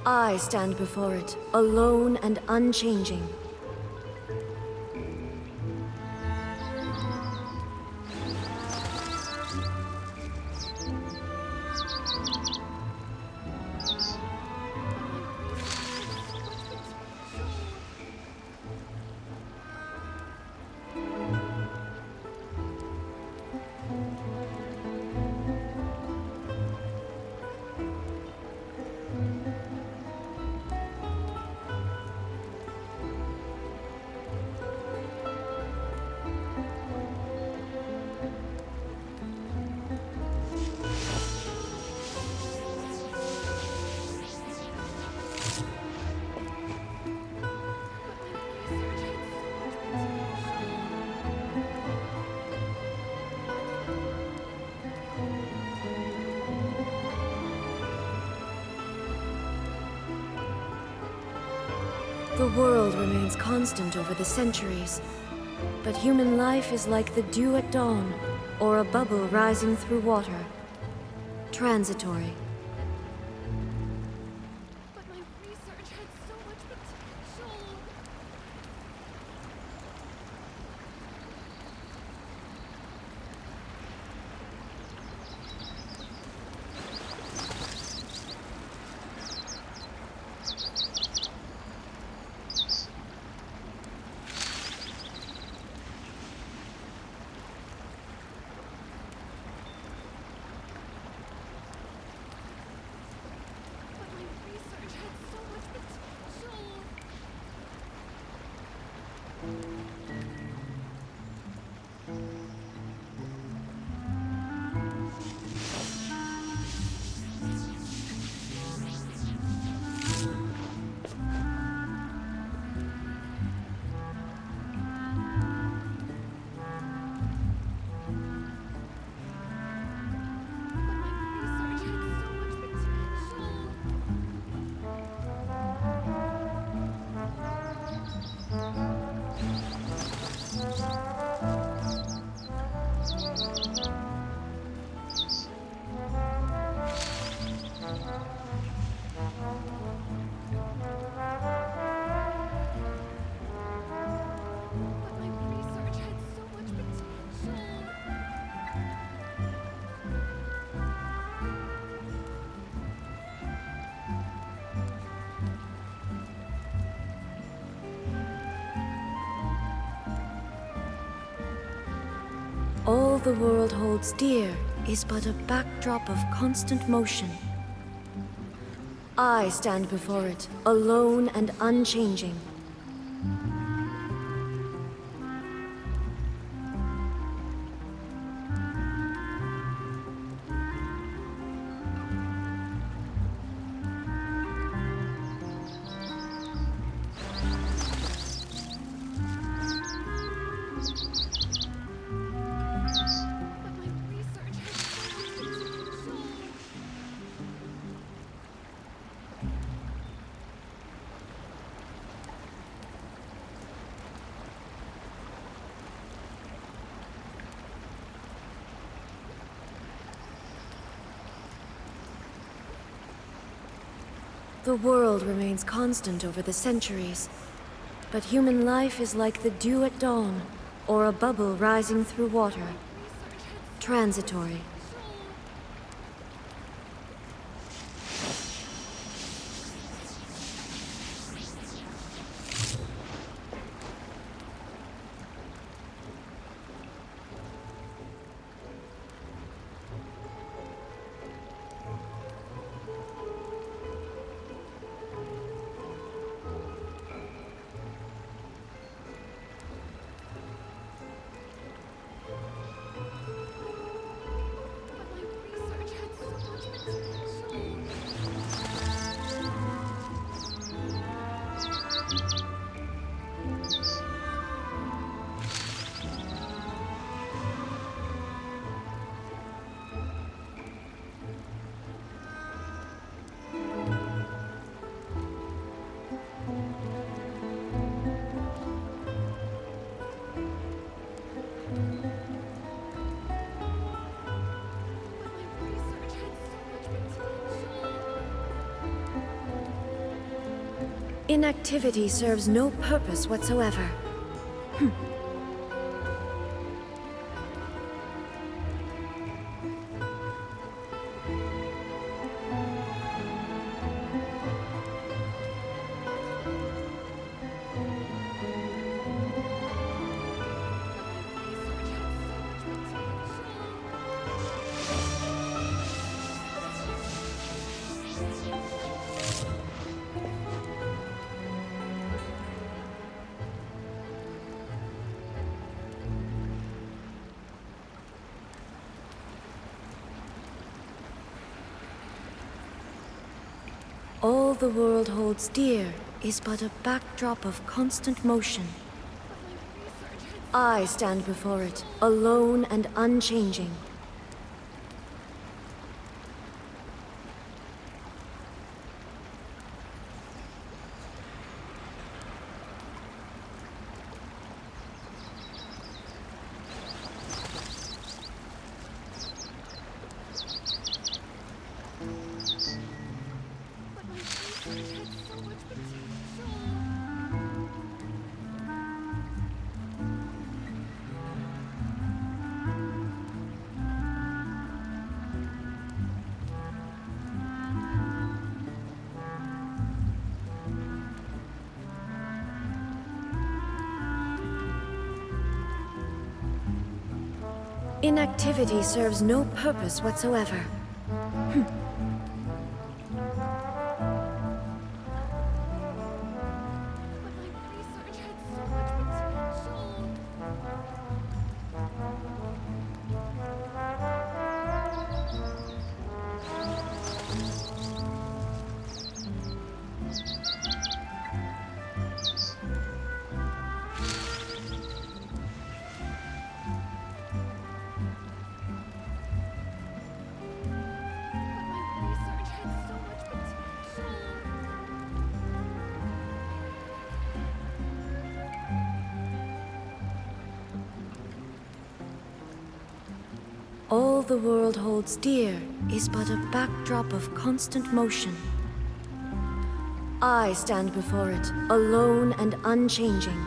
I stand before it, alone and unchanging. The world remains constant over the centuries, but human life is like the dew at dawn, or a bubble rising through water. Transitory. But my research had so much potential. All the world holds dear is but a backdrop of constant motion. I stand before it, alone and unchanging. The world remains constant over the centuries, but human life is like the dew at dawn, or a bubble rising through water. Transitory. Inactivity serves no purpose whatsoever. All the world holds dear is but a backdrop of constant motion. I stand before it, alone and unchanging. Inactivity serves no purpose whatsoever. All the world holds dear is but a backdrop of constant motion. I stand before it, alone and unchanging.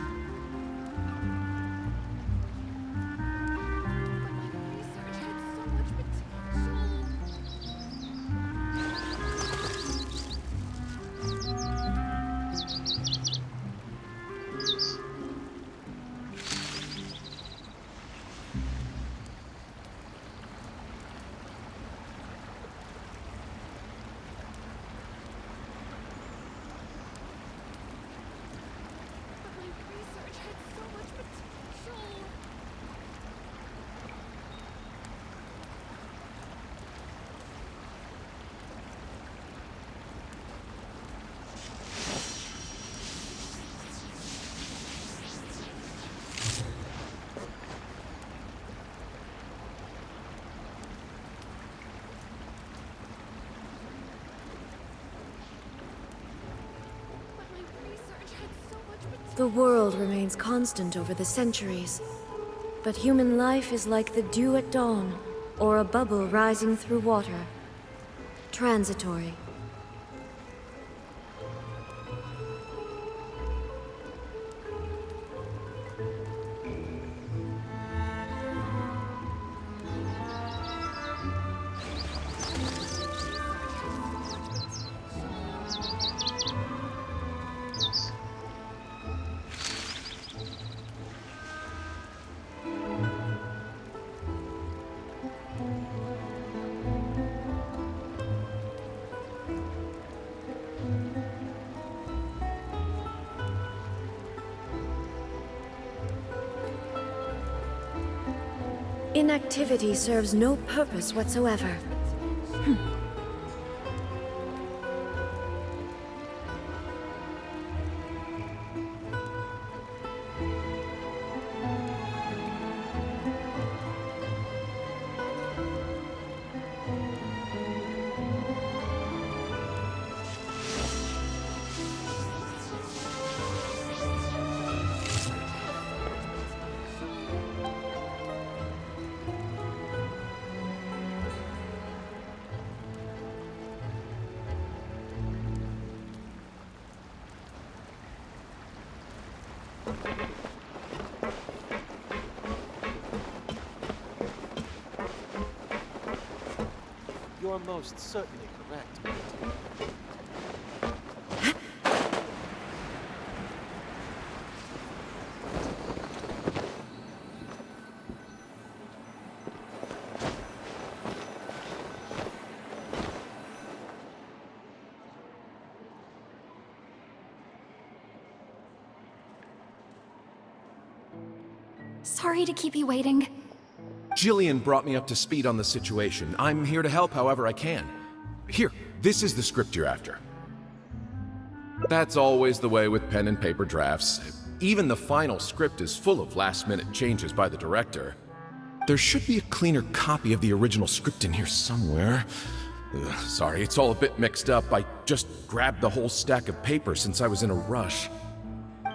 The world remains constant over the centuries, but human life is like the dew at dawn, or a bubble rising through water. Transitory. Inactivity serves no purpose whatsoever. You're most certainly correct, Mate. Sorry to keep you waiting. Jillian brought me up to speed on the situation. I'm here to help however I can. Here, this is the script you're after. That's always the way with pen and paper drafts. Even the final script is full of last-minute changes by the director. There should be a cleaner copy of the original script in here somewhere. Sorry, it's all a bit mixed up. I just grabbed the whole stack of paper since I was in a rush.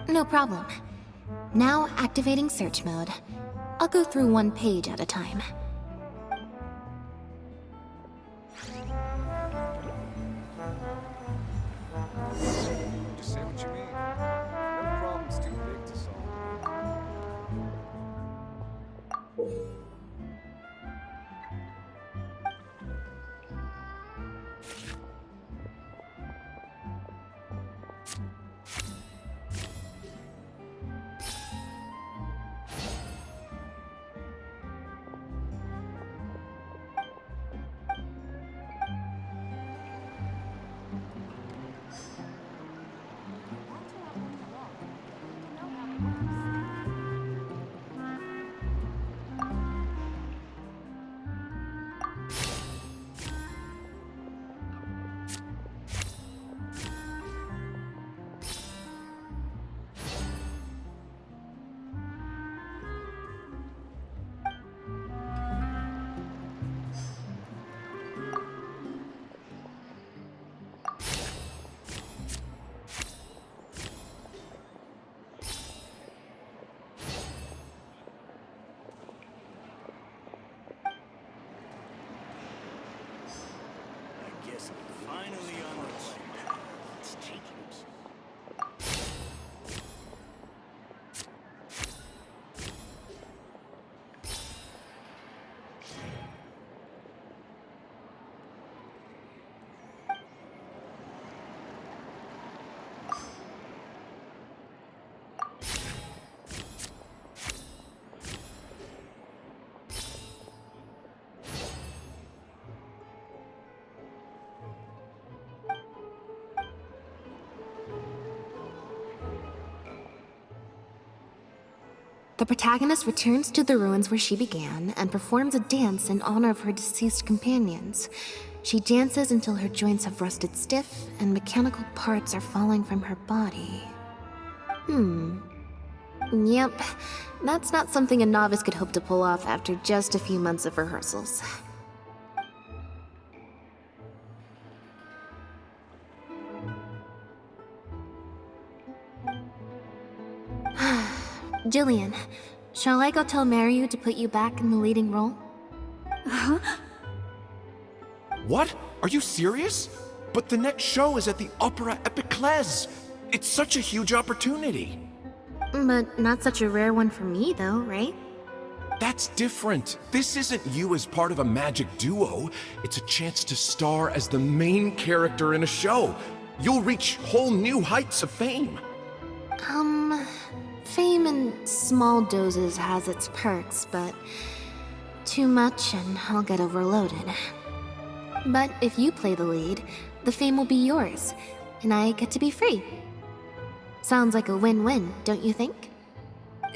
No problem. Now activating search mode. I'll go through one page at a time. Just say what you mean. No problem's too big to solve. Guess I'm finally on the right path. Let's take it. The protagonist returns to the ruins where she began and performs a dance in honor of her deceased companions. She dances until her joints have rusted stiff and mechanical parts are falling from her body. Yep, that's not something a novice could hope to pull off after just a few months of rehearsals. Jillian, shall I go tell Mariu to put you back in the leading role? What? Are you serious? But the next show is at the Opera Epiclese. It's such a huge opportunity. But not such a rare one for me, though, right? That's different. This isn't you as part of a magic duo. It's a chance to star as the main character in a show. You'll reach whole new heights of fame. Fame in small doses has its perks, but too much and I'll get overloaded. But if you play the lead, the fame will be yours, and I get to be free. Sounds like a win-win, don't you think?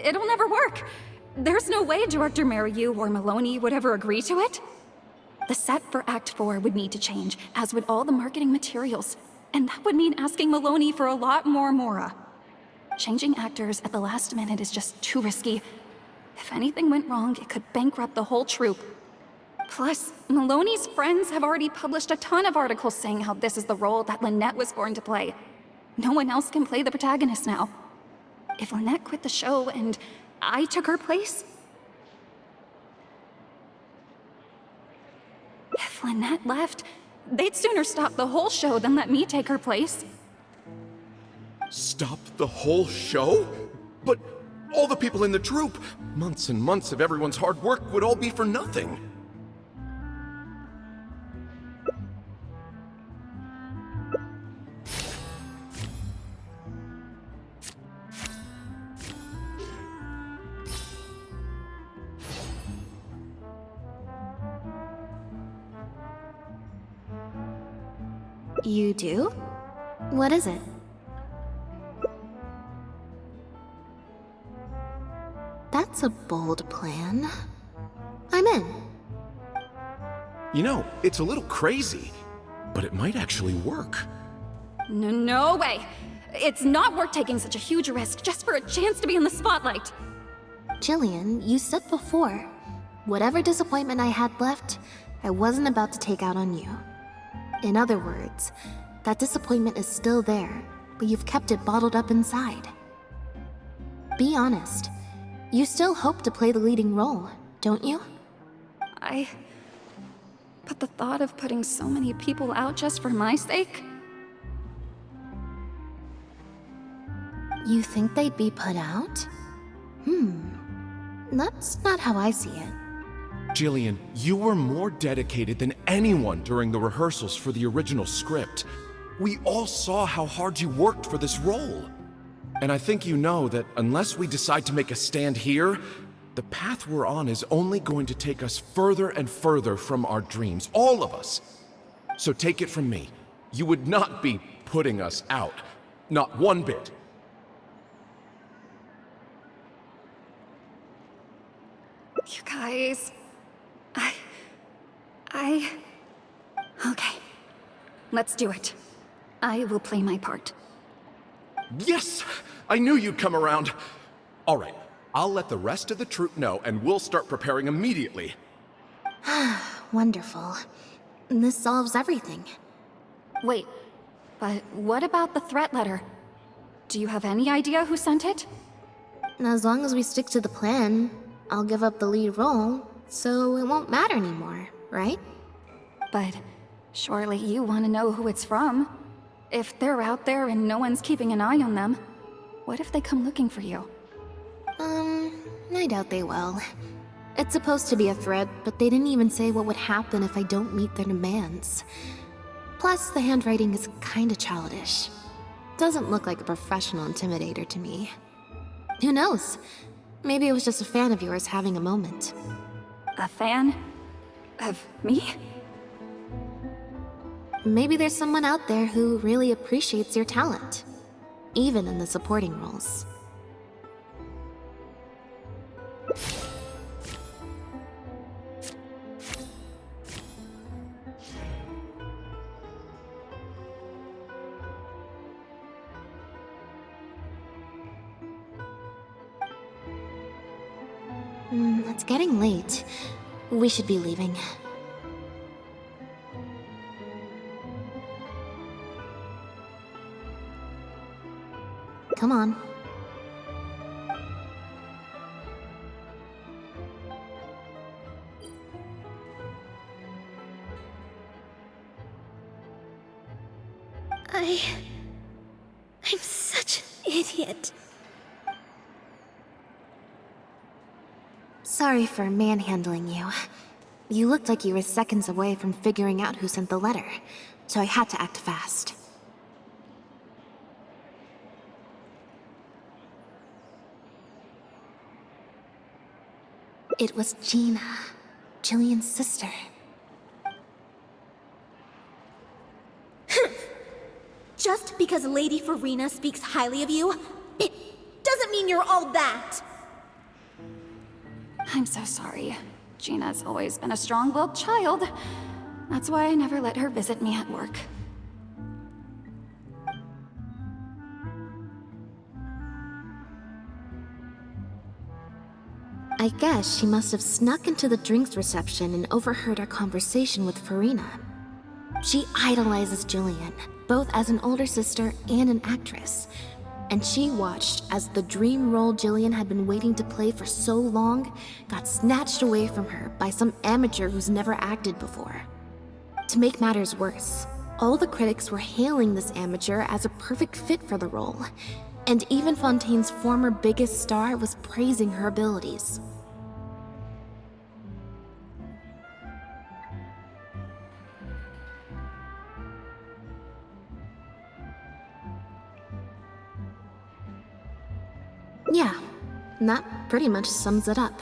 It'll never work. There's no way Director Mariu or Maloney would ever agree to it. The set for Act 4 would need to change, as would all the marketing materials. And that would mean asking Maloney for a lot more Mora. Changing actors at the last minute is just too risky. If anything went wrong, it could bankrupt the whole troupe. Plus, Maloney's friends have already published a ton of articles saying how this is the role that Lynette was born to play. No one else can play the protagonist now. If Lynette quit the show and I took her place? If Lynette left, they'd sooner stop the whole show than let me take her place. Stop the whole show? But all the people in the troupe, months and months of everyone's hard work would all be for nothing. You do? What is it? That's a bold plan. I'm in. You know, it's a little crazy, but it might actually work. No way! It's not worth taking such a huge risk just for a chance to be in the spotlight. Jillian, you said before, whatever disappointment I had left, I wasn't about to take out on you. In other words, that disappointment is still there, but you've kept it bottled up inside. Be honest. You still hope to play the leading role, don't you? But the thought of putting so many people out just for my sake? You think they'd be put out? That's not how I see it. Jillian, you were more dedicated than anyone during the rehearsals for the original script. We all saw how hard you worked for this role. And I think you know that unless we decide to make a stand here, the path we're on is only going to take us further and further from our dreams, all of us. So take it from me, you would not be putting us out. Not one bit. You guys... Okay. Let's do it. I will play my part. Yes! I knew you'd come around. All right, I'll let the rest of the troupe know and we'll start preparing immediately. Wonderful. This solves everything. Wait, but what about the threat letter? Do you have any idea who sent it? As long as we stick to the plan, I'll give up the lead role, so it won't matter anymore, right? But surely you want to know who it's from. If they're out there and no one's keeping an eye on them, what if they come looking for you? I doubt they will. It's supposed to be a threat, but they didn't even say what would happen if I don't meet their demands. Plus, the handwriting is kinda childish. Doesn't look like a professional intimidator to me. Who knows? Maybe it was just a fan of yours having a moment. A fan? Of me? Maybe there's someone out there who really appreciates your talent, even in the supporting roles. It's getting late. We should be leaving. Come on. I'm such an idiot. Sorry for manhandling you. You looked like you were seconds away from figuring out who sent the letter, so I had to act fast. It was Gina, Jillian's sister. Just because Lady Farina speaks highly of you, it doesn't mean you're all that! I'm so sorry. Gina's always been a strong-willed child. That's why I never let her visit me at work. I guess she must have snuck into the drinks reception and overheard our conversation with Farina. She idolizes Jillian, both as an older sister and an actress. And she watched as the dream role Jillian had been waiting to play for so long got snatched away from her by some amateur who's never acted before. To make matters worse, all the critics were hailing this amateur as a perfect fit for the role, and even Fontaine's former biggest star was praising her abilities. Yeah, that pretty much sums it up.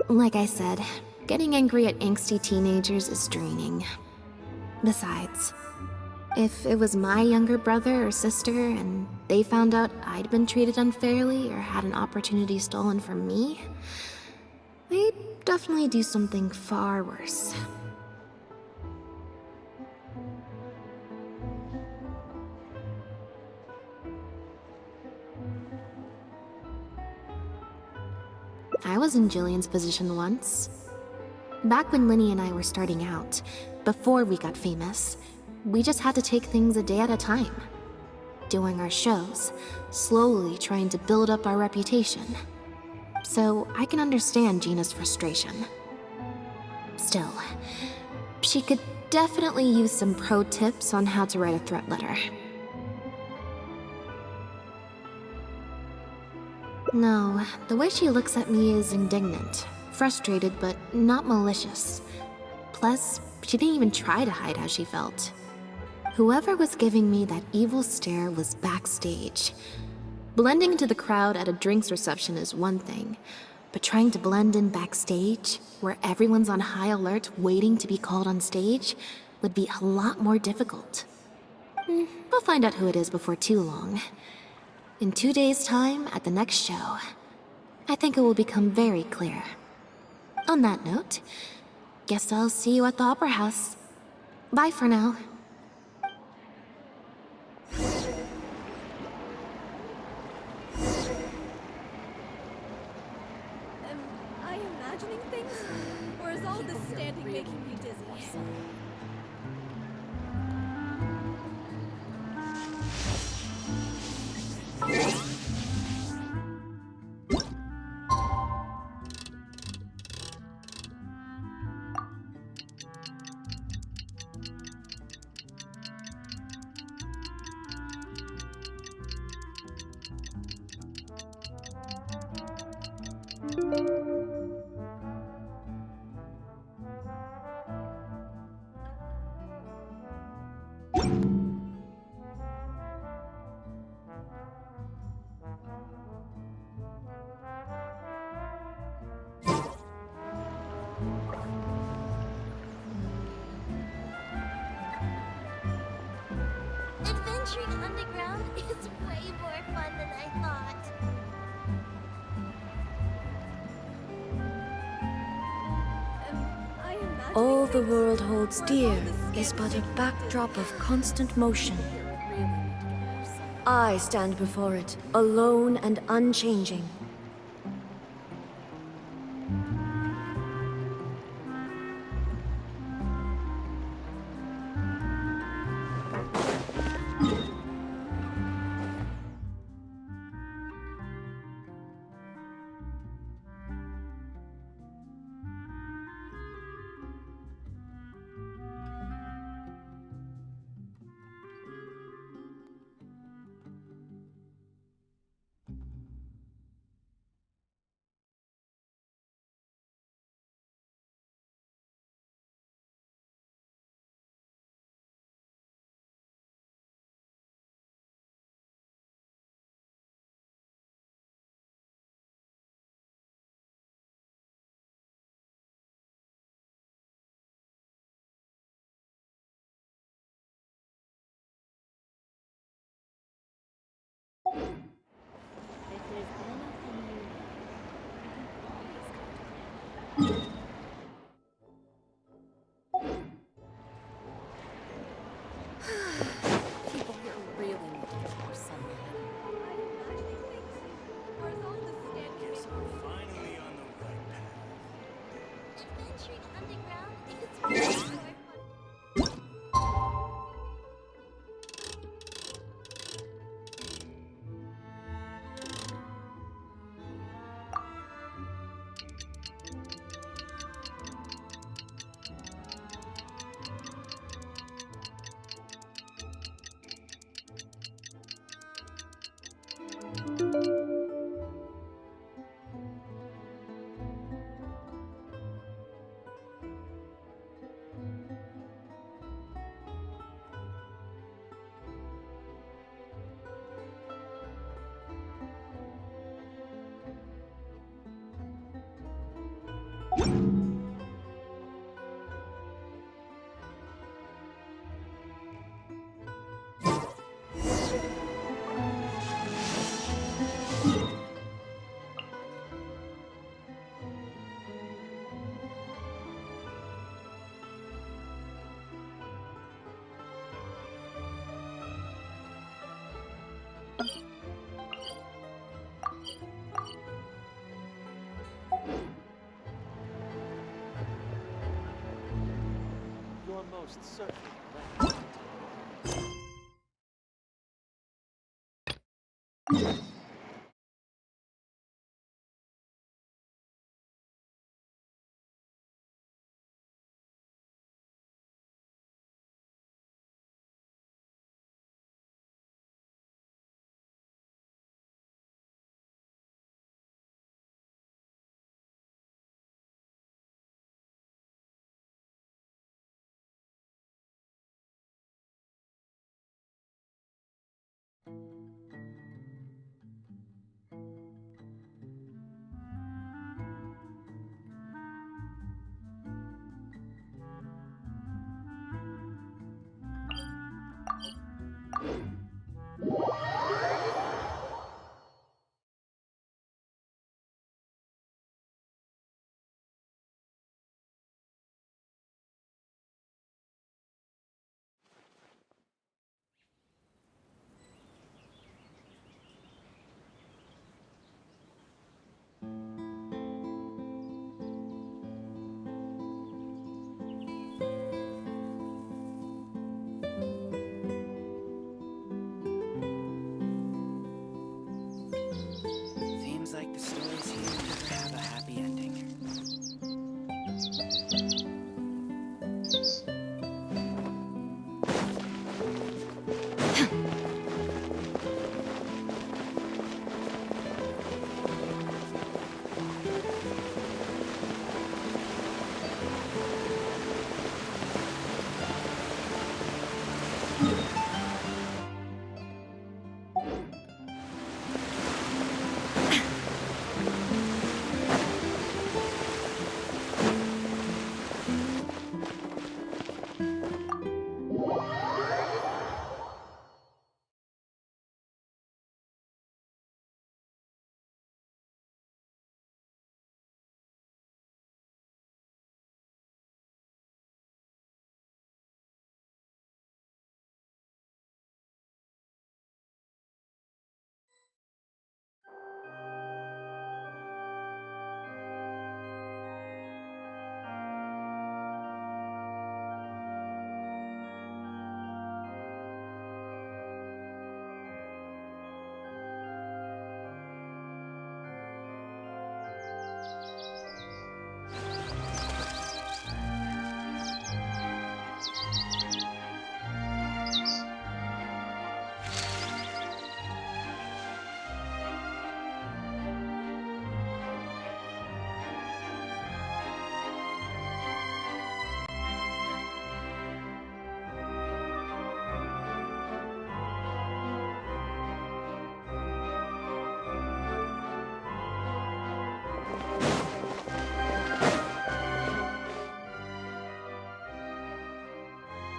Like I said, getting angry at angsty teenagers is draining. Besides, if it was my younger brother or sister and they found out I'd been treated unfairly or had an opportunity stolen from me, they'd definitely do something far worse. I was in Jillian's position once. Back when Linny and I were starting out, before we got famous, we just had to take things a day at a time. Doing our shows, slowly trying to build up our reputation. So I can understand Gina's frustration. Still, she could definitely use some pro tips on how to write a threat letter. No, the way she looks at me is indignant, frustrated, but not malicious. Plus, she didn't even try to hide how she felt. Whoever was giving me that evil stare was backstage. Blending into the crowd at a drinks reception is one thing, but trying to blend in backstage, where everyone's on high alert waiting to be called on stage, would be a lot more difficult. We'll find out who it is before too long. In 2 days' time, at the next show, I think it will become very clear. On that note, guess I'll see you at the Opera House. Bye for now. Am I imagining things? Or is all this standing making me dizzy. Adventuring underground is way more fun than I thought. All the world holds dear is but a backdrop of constant motion. I stand before it, alone and unchanging. People here really need to get more sunlight. Guess we're finally on the right path. Adventuring underground is way more fun. You're most certainly right.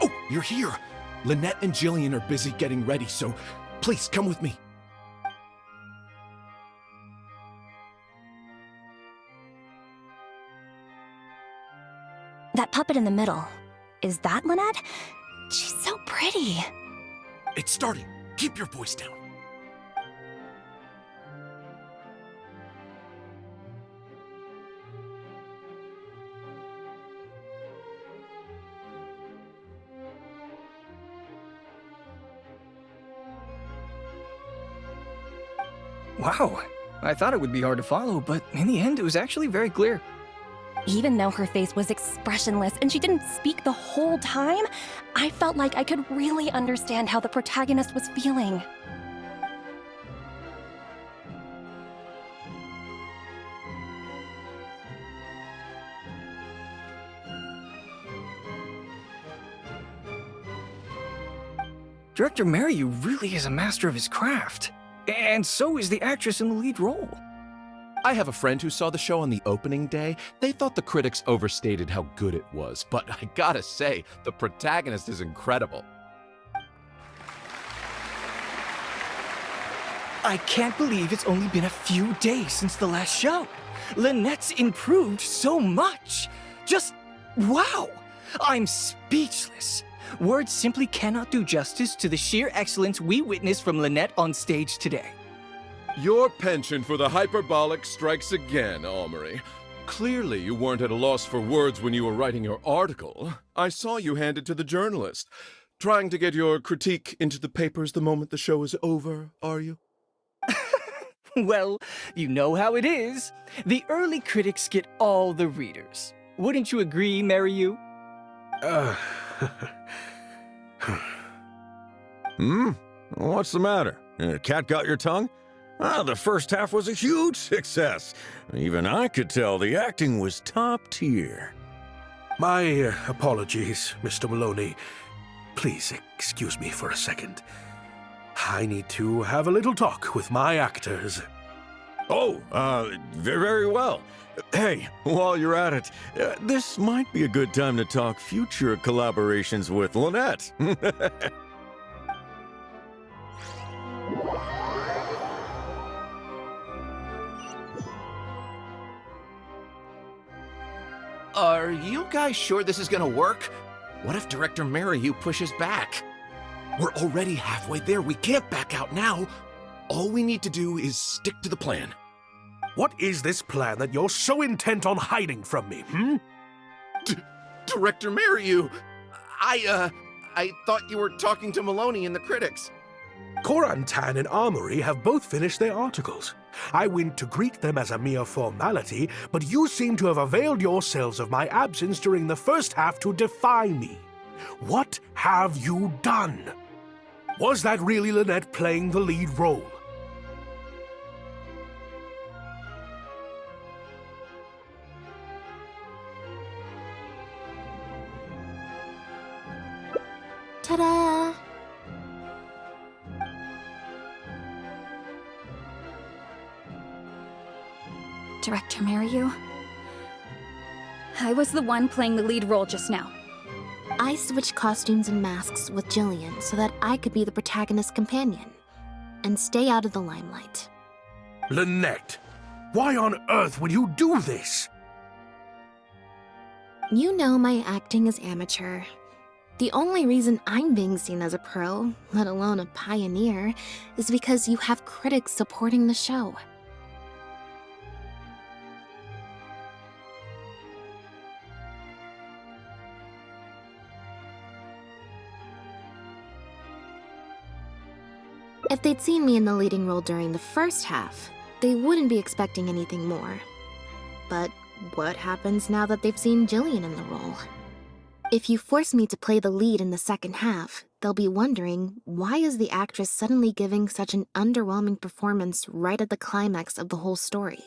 Oh, you're here! Lynette and Jillian are busy getting ready, so please come with me. That puppet in the middle, is that Lynette? She's so pretty. It's starting. Keep your voice down. Wow, I thought it would be hard to follow, but in the end, it was actually very clear. Even though her face was expressionless and she didn't speak the whole time, I felt like I could really understand how the protagonist was feeling. Director Mariu really is a master of his craft. And so is the actress in the lead role. I have a friend who saw the show on the opening day. They thought the critics overstated how good it was, but I gotta say, the protagonist is incredible. I can't believe it's only been a few days since the last show. Lynette's improved so much. Just wow! I'm speechless. Words simply cannot do justice to the sheer excellence we witnessed from Lynette on stage today. Your penchant for the hyperbolic strikes again, Amory. Clearly you weren't at a loss for words when you were writing your article. I saw you hand it to the journalist. Trying to get your critique into the papers the moment the show is over, are you? Well, you know how it is. The early critics get all the readers. Wouldn't you agree, Mariu? What's the matter? Cat got your tongue? The first half was a huge success. Even I could tell the acting was top tier. My apologies, Mr. Maloney. Please excuse me for a second. I need to have a little talk with my actors. Oh, very well. Hey, while you're at it, this might be a good time to talk future collaborations with Lynette. Are you guys sure this is gonna work? What if Director Mariu pushes back? We're already halfway there. We can't back out now. All we need to do is stick to the plan. What is this plan that you're so intent on hiding from me, Director Mariu! I thought you were talking to Maloney and the critics. Korantan and Armory have both finished their articles. I went to greet them as a mere formality, but you seem to have availed yourselves of my absence during the first half to defy me. What have you done? Was that really Lynette playing the lead role? Ta-da! Director Mariu? I was the one playing the lead role just now. I switched costumes and masks with Jillian so that I could be the protagonist's companion and stay out of the limelight. Lynette, why on earth would you do this? You know my acting is amateur. The only reason I'm being seen as a pro, let alone a pioneer, is because you have critics supporting the show. If they'd seen me in the leading role during the first half, they wouldn't be expecting anything more. But what happens now that they've seen Jillian in the role? If you force me to play the lead in the second half, they'll be wondering, why is the actress suddenly giving such an underwhelming performance right at the climax of the whole story?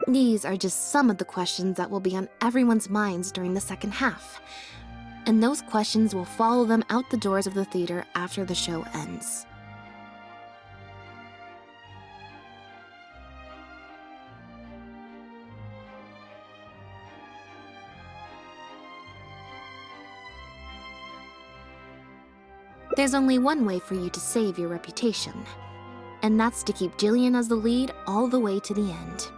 These are just some of the questions that will be on everyone's minds during the second half. and those questions will follow them out the doors of the theater after the show ends. There's only one way for you to save your reputation, and that's to keep Jillian as the lead all the way to the end.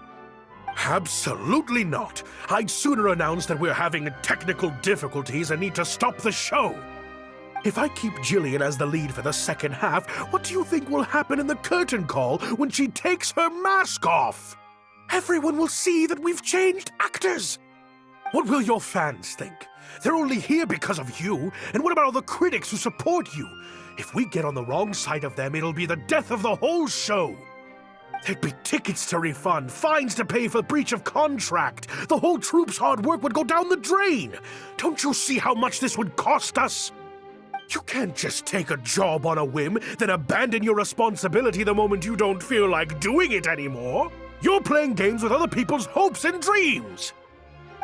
Absolutely not. I'd sooner announce that we're having technical difficulties and need to stop the show. If I keep Jillian as the lead for the second half, what do you think will happen in the curtain call when she takes her mask off? Everyone will see that we've changed actors. What will your fans think? They're only here because of you, and what about all the critics who support you? If we get on the wrong side of them, it'll be the death of the whole show. There'd be tickets to refund, fines to pay for breach of contract. The whole troupe's hard work would go down the drain. Don't you see how much this would cost us? You can't just take a job on a whim, then abandon your responsibility the moment you don't feel like doing it anymore. You're playing games with other people's hopes and dreams.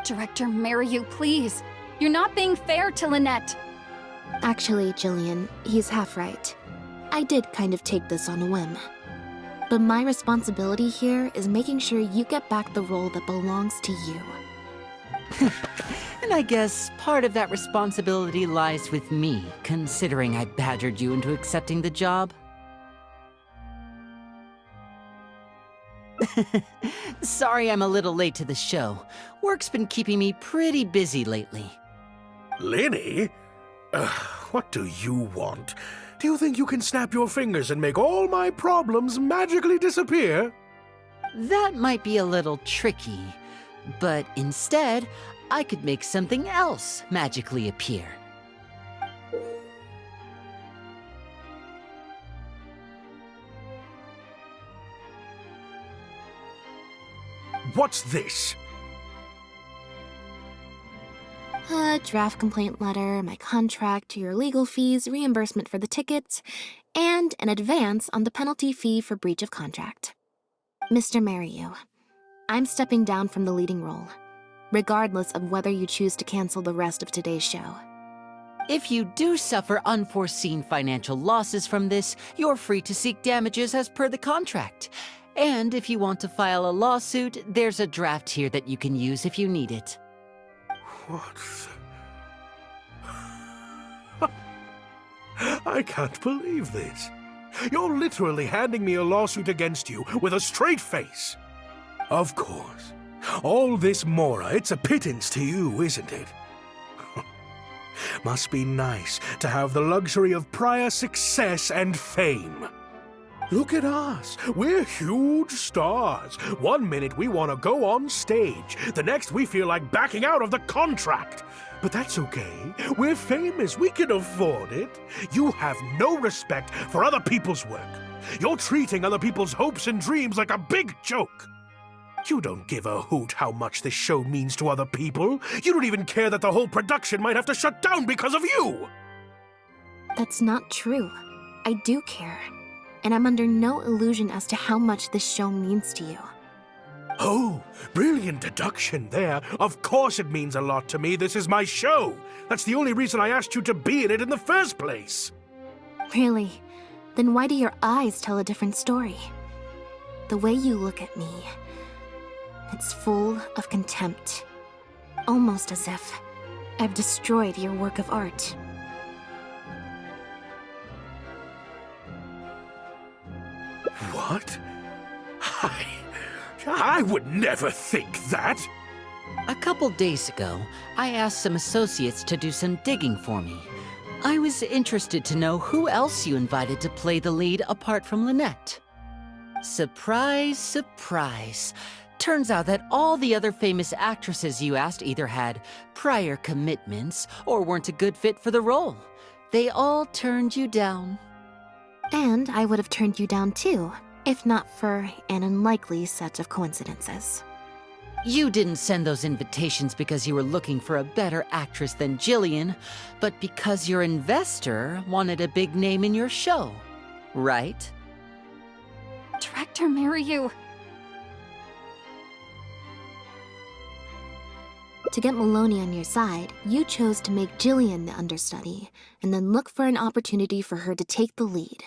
Director Mariu, please. You're not being fair to Lynette. Actually, Jillian, he's half right. I did kind of take this on a whim. But my responsibility here is making sure you get back the role that belongs to you. And I guess part of that responsibility lies with me, considering I badgered you into accepting the job. Sorry I'm a little late to the show. Work's been keeping me pretty busy lately. Linny? What do you want? Do you think you can snap your fingers and make all my problems magically disappear? That might be a little tricky, but instead, I could make something else magically appear. What's this? A draft complaint letter, my contract, your legal fees, reimbursement for the tickets, and an advance on the penalty fee for breach of contract. Mr. Mariu, I'm stepping down from the leading role, regardless of whether you choose to cancel the rest of today's show. If you do suffer unforeseen financial losses from this, you're free to seek damages as per the contract. And if you want to file a lawsuit, there's a draft here that you can use if you need it. What? I can't believe this. You're literally handing me a lawsuit against you with a straight face. Of course. All this Mora, it's a pittance to you, isn't it? Must be nice to have the luxury of prior success and fame. Look at us. We're huge stars. One minute we want to go on stage. The next we feel like backing out of the contract. But that's okay. We're famous. We can afford it. You have no respect for other people's work. You're treating other people's hopes and dreams like a big joke. You don't give a hoot how much this show means to other people. You don't even care that the whole production might have to shut down because of you. That's not true. I do care. And I'm under no illusion as to how much this show means to you. Oh, brilliant deduction there. Of course it means a lot to me. This is my show. That's the only reason I asked you to be in it in the first place. Really? Then why do your eyes tell a different story? The way you look at me, it's full of contempt. Almost as if I've destroyed your work of art. What? I would never think that. A couple days ago, I asked some associates to do some digging for me. I was interested to know who else you invited to play the lead apart from Lynette. Surprise, surprise. Turns out that all the other famous actresses you asked either had prior commitments or weren't a good fit for the role. They all turned you down. And I would have turned you down too, if not for an unlikely set of coincidences. You didn't send those invitations because you were looking for a better actress than Jillian, but because your investor wanted a big name in your show, right? Director Mariu. To get Maloney on your side, you chose to make Jillian the understudy, and then look for an opportunity for her to take the lead.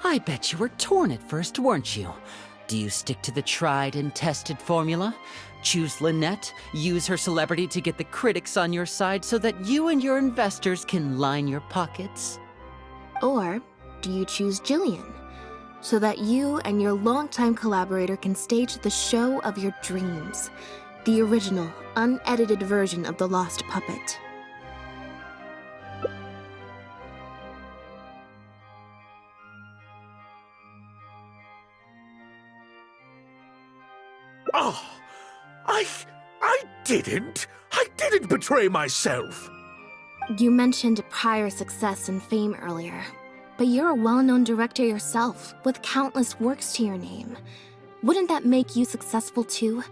I bet you were torn at first, weren't you? Do you stick to the tried and tested formula? Choose Lynette, use her celebrity to get the critics on your side so that you and your investors can line your pockets? Or do you choose Jillian, so that you and your longtime collaborator can stage the show of your dreams, the original, unedited version of The Lost Puppet? Oh, I didn't betray myself. You mentioned prior success and fame earlier, but you're a well-known director yourself, with countless works to your name. Wouldn't that make you successful too?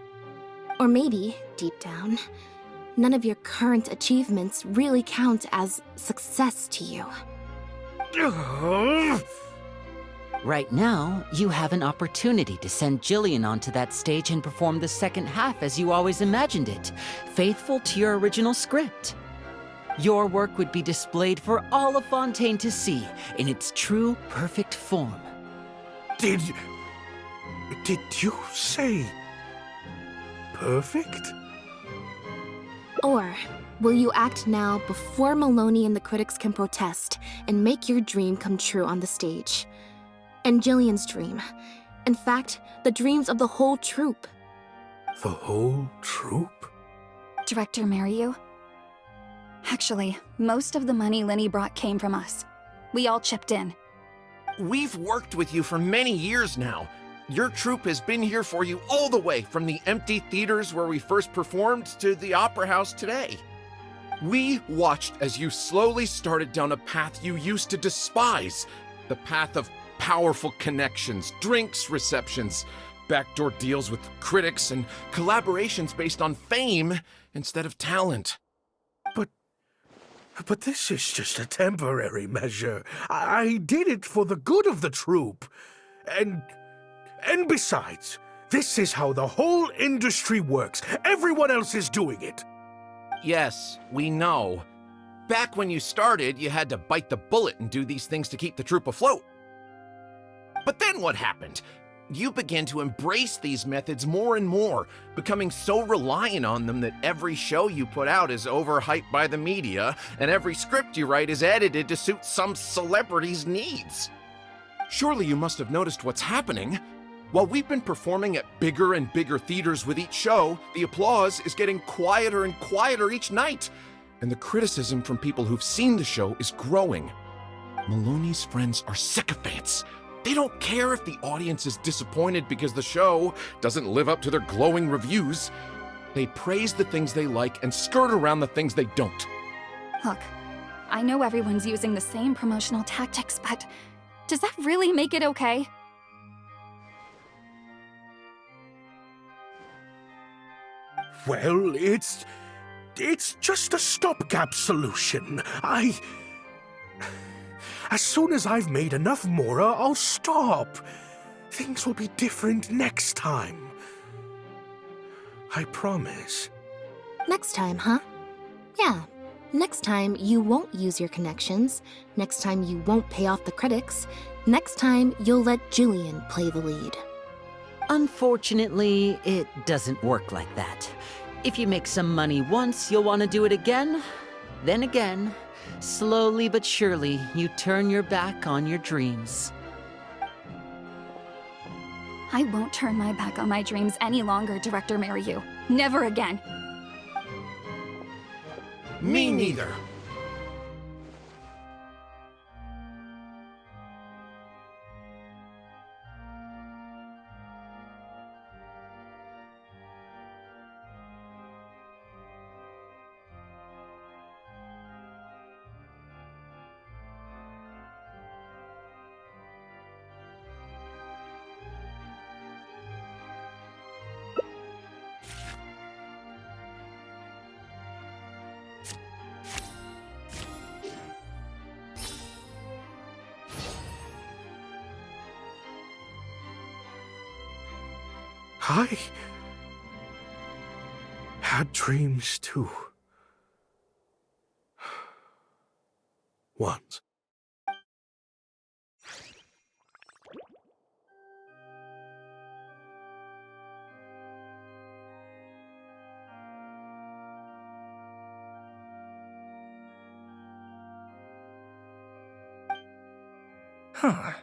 Or maybe, deep down, none of your current achievements really count as success to you. Right now, you have an opportunity to send Jillian onto that stage and perform the second half as you always imagined it, faithful to your original script. Your work would be displayed for all of Fontaine to see in its true, perfect form. Did you say perfect? Or will you act now before Maloney and the critics can protest and make your dream come true on the stage? And Jillian's dream. In fact, the dreams of the whole troupe. The whole troupe? Director Mariu? Actually, most of the money Lenny brought came from us. We all chipped in. We've worked with you for many years now. Your troupe has been here for you all the way from the empty theaters where we first performed to the Opera House today. We watched as you slowly started down a path you used to despise, the path of powerful connections, drinks receptions, backdoor deals with critics, and collaborations based on fame instead of talent. But this is just a temporary measure. I did it for the good of the troupe. And besides, this is how the whole industry works. Everyone else is doing it. Yes, we know. Back when you started, you had to bite the bullet and do these things to keep the troupe afloat. But then what happened? You began to embrace these methods more and more, becoming so reliant on them that every show you put out is overhyped by the media, and every script you write is edited to suit some celebrity's needs. Surely you must have noticed what's happening. While we've been performing at bigger and bigger theaters with each show, the applause is getting quieter and quieter each night, and the criticism from people who've seen the show is growing. Maloney's friends are sycophants. They don't care if the audience is disappointed because the show doesn't live up to their glowing reviews. They praise the things they like and skirt around the things they don't. Look, I know everyone's using the same promotional tactics, but does that really make it okay? Well, it's just a stopgap solution. As soon as I've made enough more, I'll stop. Things will be different next time. I promise. Next time, huh? Yeah. Next time, you won't use your connections. Next time, you won't pay off the critics. Next time, you'll let Jillian play the lead. Unfortunately, it doesn't work like that. If you make some money once, you'll want to do it again, then again. Slowly but surely, you turn your back on your dreams. I won't turn my back on my dreams any longer, Director Mariu. Never again. Me neither. I had dreams too. Once. Huh.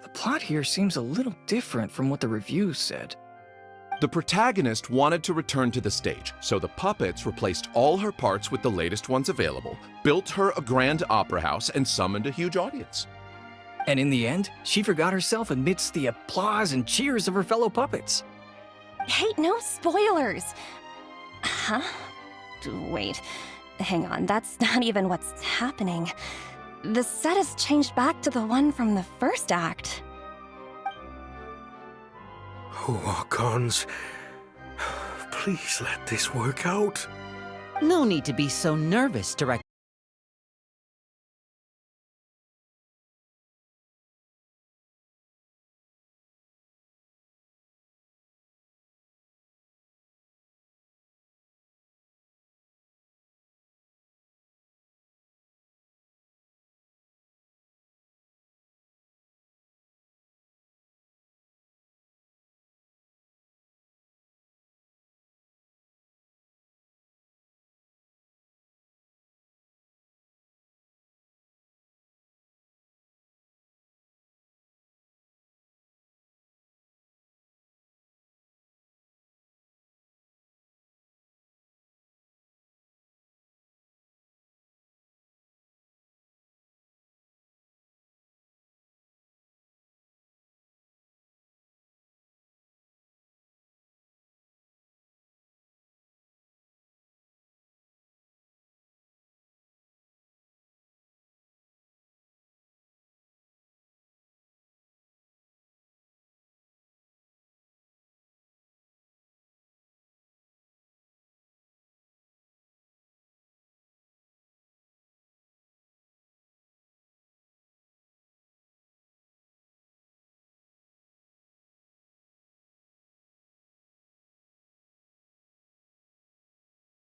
The plot here seems a little different from what the reviews said. The protagonist wanted to return to the stage, so the puppets replaced all her parts with the latest ones available, built her a grand opera house, and summoned a huge audience. And in the end, she forgot herself amidst the applause and cheers of her fellow puppets. Hey, no spoilers! Huh? Wait, hang on, that's not even what's happening. The set has changed back to the one from the first act. Oh, Archons, please let this work out. No need to be so nervous, Director.